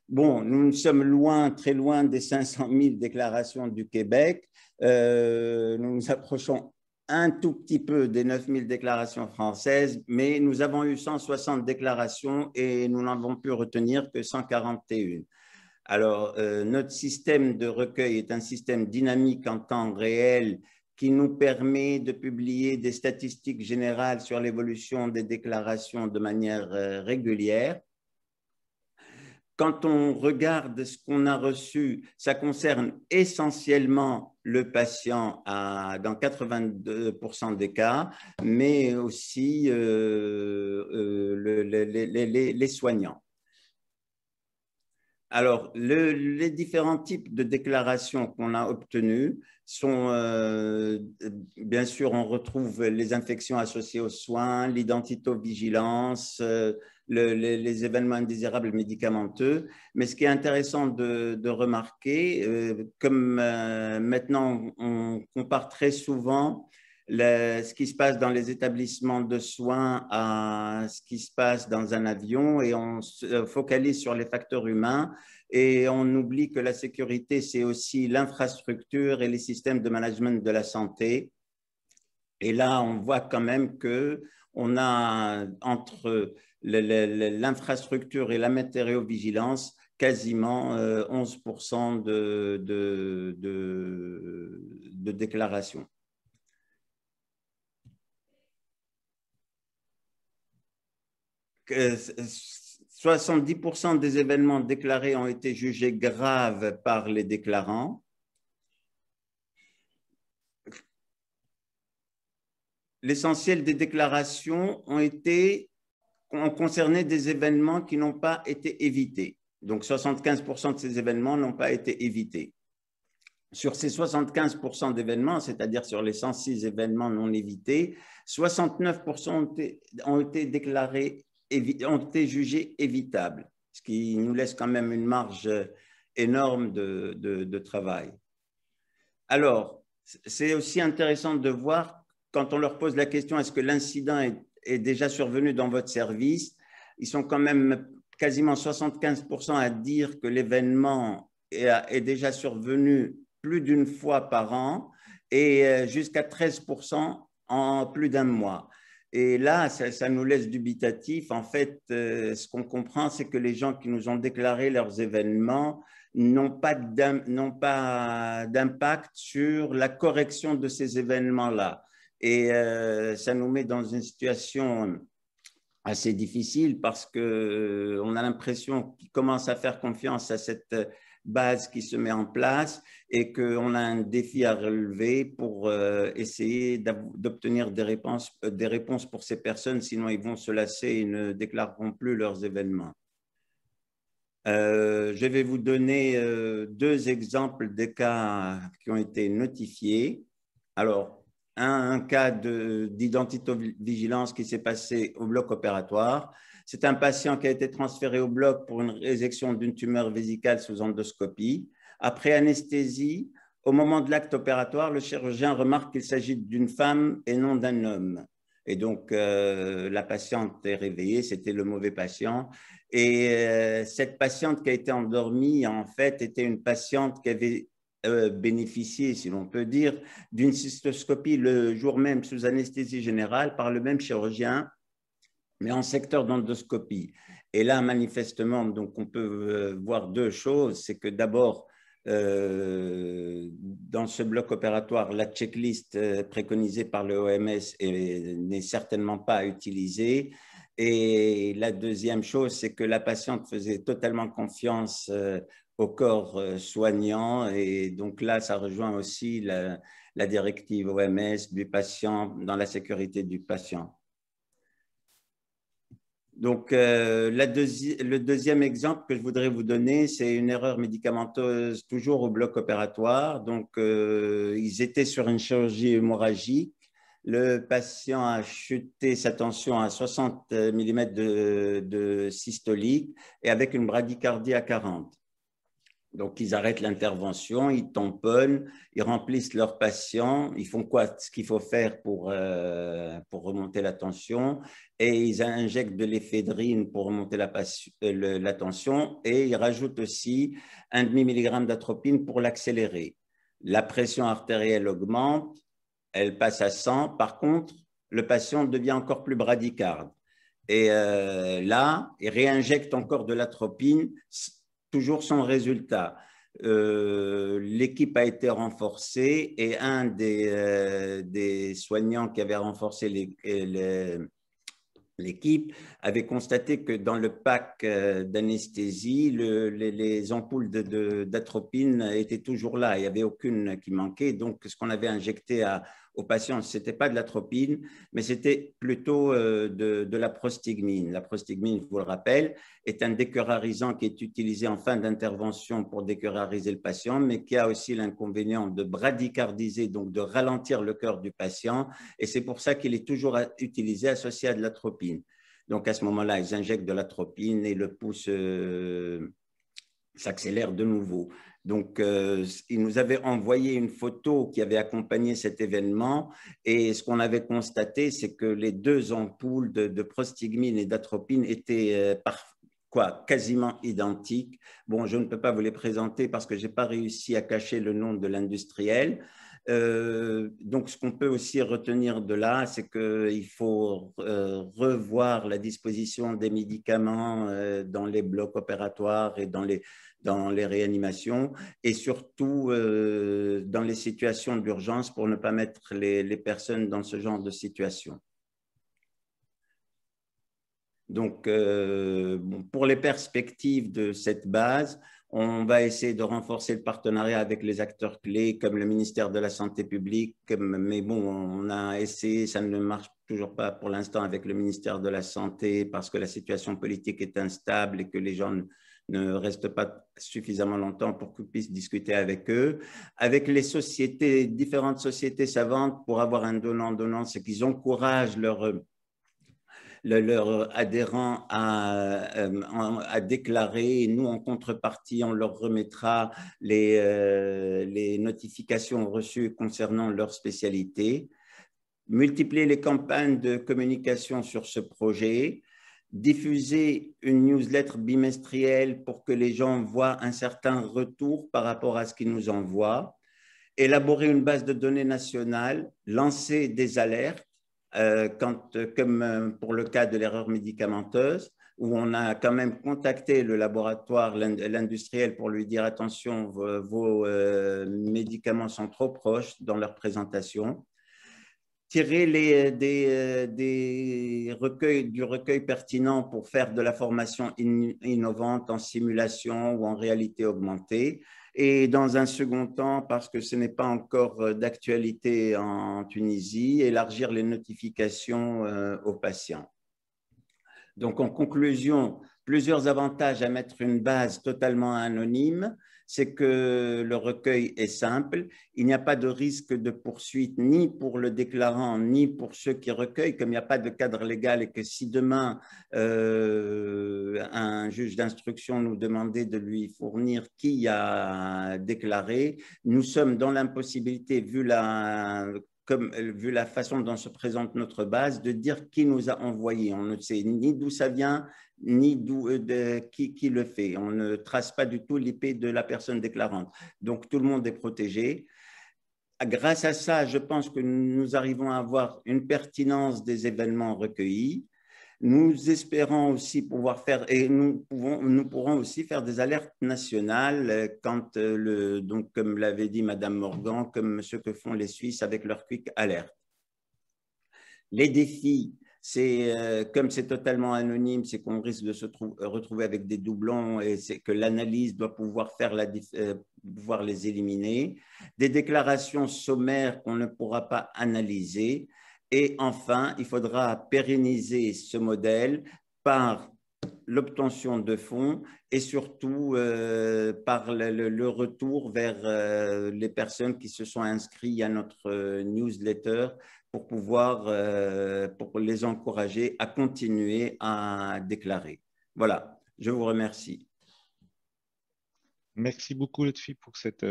Bon, nous sommes loin, très loin des 500 000 déclarations du Québec. Nous nous approchons un tout petit peu des 9 000 déclarations françaises, mais nous avons eu 160 déclarations et nous n'avons pu retenir que 141. Alors, notre système de recueil est un système dynamique en temps réel qui nous permet de publier des statistiques générales sur l'évolution des déclarations de manière régulière. Quand on regarde ce qu'on a reçu, ça concerne essentiellement le patient dans 82% des cas, mais aussi les soignants. Alors, les différents types de déclarations qu'on a obtenues sont, bien sûr, on retrouve les infections associées aux soins, l'identitovigilance, les événements indésirables médicamenteux. Mais ce qui est intéressant de remarquer, comme maintenant on compare très souvent ce qui se passe dans les établissements de soins à ce qui se passe dans un avion, et on se focalise sur les facteurs humains et on oublie que la sécurité, c'est aussi l'infrastructure et les systèmes de management de la santé. Et là, on voit quand même qu'on a entre l'infrastructure et la météo-vigilance quasiment 11% de déclarations. Que 70% des événements déclarés ont été jugés graves par les déclarants. L'essentiel des déclarations ont concerné des événements qui n'ont pas été évités. Donc, 75% de ces événements n'ont pas été évités. Sur ces 75% d'événements, c'est-à-dire sur les 106 événements non évités, 69% ont été jugés évitables, ce qui nous laisse quand même une marge énorme de travail. Alors, c'est aussi intéressant de voir, quand on leur pose la question, est-ce que l'incident est déjà survenu dans votre service, ils sont quand même quasiment 75% à dire que l'événement est déjà survenu plus d'une fois par an et jusqu'à 13% en plus d'un mois. Et là, ça nous laisse dubitatif. En fait, ce qu'on comprend, c'est que les gens qui nous ont déclaré leurs événements n'ont pas d'impact sur la correction de ces événements-là. Et ça nous met dans une situation assez difficile parce qu'on a l'impression qu'ils commencent à faire confiance à cette base qui se met en place et qu'on a un défi à relever pour essayer d'obtenir des réponses pour ces personnes, sinon ils vont se lasser et ne déclareront plus leurs événements. Je vais vous donner deux exemples de cas qui ont été notifiés. Alors, un cas d'identité-vigilance qui s'est passé au bloc opératoire. C'est un patient qui a été transféré au bloc pour une résection d'une tumeur vésicale sous endoscopie. Après anesthésie, au moment de l'acte opératoire, le chirurgien remarque qu'il s'agit d'une femme et non d'un homme. Et donc, la patiente est réveillée, c'était le mauvais patient. Et cette patiente qui a été endormie, en fait, était une patiente qui avait bénéficié, si l'on peut dire, d'une cystoscopie le jour même sous anesthésie générale par le même chirurgien, mais en secteur d'endoscopie. Et là, manifestement, donc, on peut voir deux choses. C'est que d'abord, dans ce bloc opératoire, la checklist préconisée par le OMS n'est certainement pas utilisée. Et la deuxième chose, c'est que la patiente faisait totalement confiance au corps soignant. Et donc là, ça rejoint aussi la directive OMS du patient dans la sécurité du patient. Donc, le deuxième exemple que je voudrais vous donner, c'est une erreur médicamenteuse toujours au bloc opératoire. Donc, ils étaient sur une chirurgie hémorragique. Le patient a chuté sa tension à 60 mm de systolique et avec une bradycardie à 40. Donc, ils arrêtent l'intervention, ils tamponnent, ils remplissent leur patient, ils font quoi? Ce qu'il faut faire pour remonter la tension, et ils injectent de l'éphédrine pour remonter la tension, et ils rajoutent aussi 1,5 mg d'atropine pour l'accélérer. La pression artérielle augmente, elle passe à 100. Par contre, le patient devient encore plus bradycarde. Et là, il réinjecte encore de l'atropine, toujours son résultat. L'équipe a été renforcée et un des soignants qui avait renforcé l'équipe avait constaté que dans le pack d'anesthésie, les ampoules d'atropine étaient toujours là. Il n'y avait aucune qui manquait. Donc, ce qu'on avait injecté aux patients, ce n'était pas de l'atropine, mais c'était plutôt de la prostigmine. La prostigmine, je vous le rappelle, est un décurarisant qui est utilisé en fin d'intervention pour décurariser le patient, mais qui a aussi l'inconvénient de bradycardiser, donc de ralentir le cœur du patient. Et c'est pour ça qu'il est toujours utilisé associé à de l'atropine. Donc, à ce moment-là, ils injectent de l'atropine et le poussent s'accélère de nouveau. Donc, il nous avait envoyé une photo qui avait accompagné cet événement et ce qu'on avait constaté, c'est que les deux ampoules de prostigmine et d'atropine étaient quasiment identiques. Bon, je ne peux pas vous les présenter parce que je n'ai pas réussi à cacher le nom de l'industriel. Donc, ce qu'on peut aussi retenir de là, c'est qu'il faut revoir la disposition des médicaments dans les blocs opératoires et dans les réanimations et surtout dans les situations d'urgence pour ne pas mettre les personnes dans ce genre de situation. Donc, pour les perspectives de cette base, on va essayer de renforcer le partenariat avec les acteurs clés comme le ministère de la Santé publique, mais bon, on a essayé, ça ne marche toujours pas pour l'instant avec le ministère de la Santé parce que la situation politique est instable et que les gens ne restent pas suffisamment longtemps pour qu'on puisse discuter avec eux. Avec les sociétés, différentes sociétés savantes, pour avoir un donnant-donnant, c'est qu'ils encouragent leurs adhérents à déclarer. Et nous, en contrepartie, on leur remettra les notifications reçues concernant leur spécialité. Multiplier les campagnes de communication sur ce projet, diffuser une newsletter bimestrielle pour que les gens voient un certain retour par rapport à ce qu'ils nous envoient, élaborer une base de données nationale, lancer des alertes, comme pour le cas de l'erreur médicamenteuse, où on a quand même contacté le laboratoire, l'industriel, pour lui dire attention, vos médicaments sont trop proches dans leur présentation. Tirer du recueil pertinent pour faire de la formation innovante en simulation ou en réalité augmentée. Et dans un second temps, parce que ce n'est pas encore d'actualité en Tunisie, élargir les notifications aux patients. Donc, en conclusion, plusieurs avantages à mettre une base totalement anonyme, c'est que le recueil est simple, il n'y a pas de risque de poursuite ni pour le déclarant ni pour ceux qui recueillent, comme il n'y a pas de cadre légal et que si demain un juge d'instruction nous demandait de lui fournir qui a déclaré, nous sommes dans l'impossibilité, vu la façon dont se présente notre base, de dire qui nous a envoyé. On ne sait ni d'où ça vient, ni qui le fait. On ne trace pas du tout l'IP de la personne déclarante. Donc, tout le monde est protégé. Grâce à ça, je pense que nous arrivons à avoir une pertinence des événements recueillis. Nous espérons aussi pouvoir faire, et nous pourrons aussi faire des alertes nationales quand, donc, comme l'avait dit Madame Morgan, comme ce que font les Suisses avec leur Quick Alert. Les défis, c'est comme c'est totalement anonyme, c'est qu'on risque de se retrouver avec des doublons et c'est que l'analyse doit pouvoir pouvoir les éliminer. Des déclarations sommaires qu'on ne pourra pas analyser. Et enfin, il faudra pérenniser ce modèle par l'obtention de fonds et surtout par le retour vers les personnes qui se sont inscrites à notre newsletter pour pouvoir pour les encourager à continuer à déclarer. Voilà, je vous remercie. Merci beaucoup, Lotfi, pour cette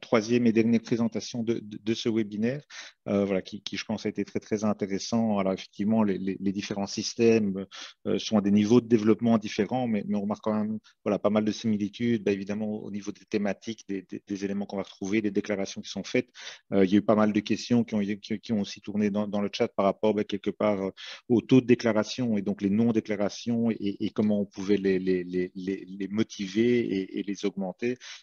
troisième et dernière présentation de ce webinaire, qui, je pense, a été très, très intéressant. Alors, effectivement, les différents systèmes sont à des niveaux de développement différents, mais on remarque quand même pas mal de similitudes, évidemment, au niveau des thématiques, des éléments qu'on va retrouver, des déclarations qui sont faites. Il y a eu pas mal de questions qui ont aussi tourné dans le chat par rapport, quelque part, au taux de déclaration et donc les non-déclarations et comment on pouvait les motiver et les augmenter.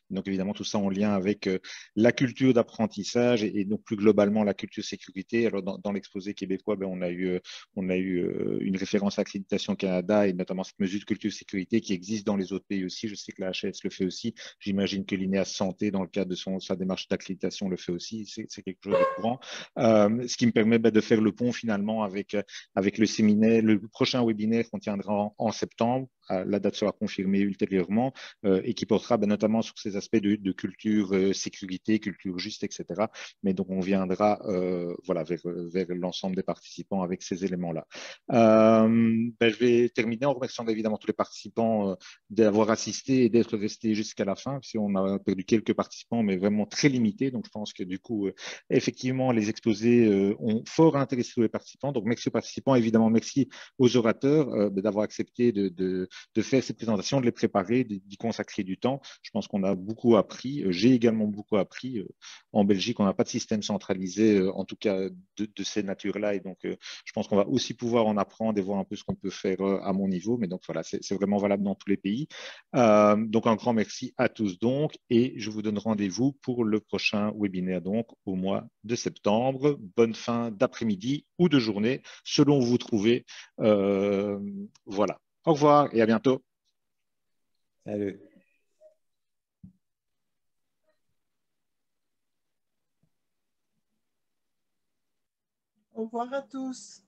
Donc, évidemment, tout ça en lien avec la culture d'apprentissage et donc plus globalement la culture sécurité. Alors, dans l'exposé québécois, on a eu une référence à Accréditation Canada et notamment cette mesure de culture sécurité qui existe dans les autres pays aussi. Je sais que la HAS le fait aussi. J'imagine que l'INEA Santé, dans le cadre de sa démarche d'accréditation, le fait aussi. C'est quelque chose de courant. Ce qui me permet de faire le pont finalement avec le séminaire, le prochain webinaire qu'on tiendra en septembre, la date sera confirmée ultérieurement et qui portera notamment sur ces aspects de culture, sécurité, culture juste, etc. Mais donc, on viendra voilà, vers l'ensemble des participants avec ces éléments-là. Je vais terminer en remerciant évidemment tous les participants d'avoir assisté et d'être restés jusqu'à la fin, si on a perdu quelques participants, mais vraiment très limités. Donc, je pense que du coup, effectivement, les exposés ont fort intéressé tous les participants. Donc, merci aux participants. Évidemment, merci aux orateurs d'avoir accepté de faire ces présentations, de les préparer, d'y consacrer du temps. Je pense qu'on a beaucoup appris. J'ai également beaucoup appris. En Belgique, on n'a pas de système centralisé, en tout cas de ces natures-là. Et donc, je pense qu'on va aussi pouvoir en apprendre et voir un peu ce qu'on peut faire à mon niveau. Mais donc, voilà, c'est vraiment valable dans tous les pays. Donc, un grand merci à tous donc. Et je vous donne rendez-vous pour le prochain webinaire donc au mois de septembre. Bonne fin d'après-midi ou de journée, selon où vous trouvez. Voilà. Au revoir et à bientôt. Salut. Au revoir à tous.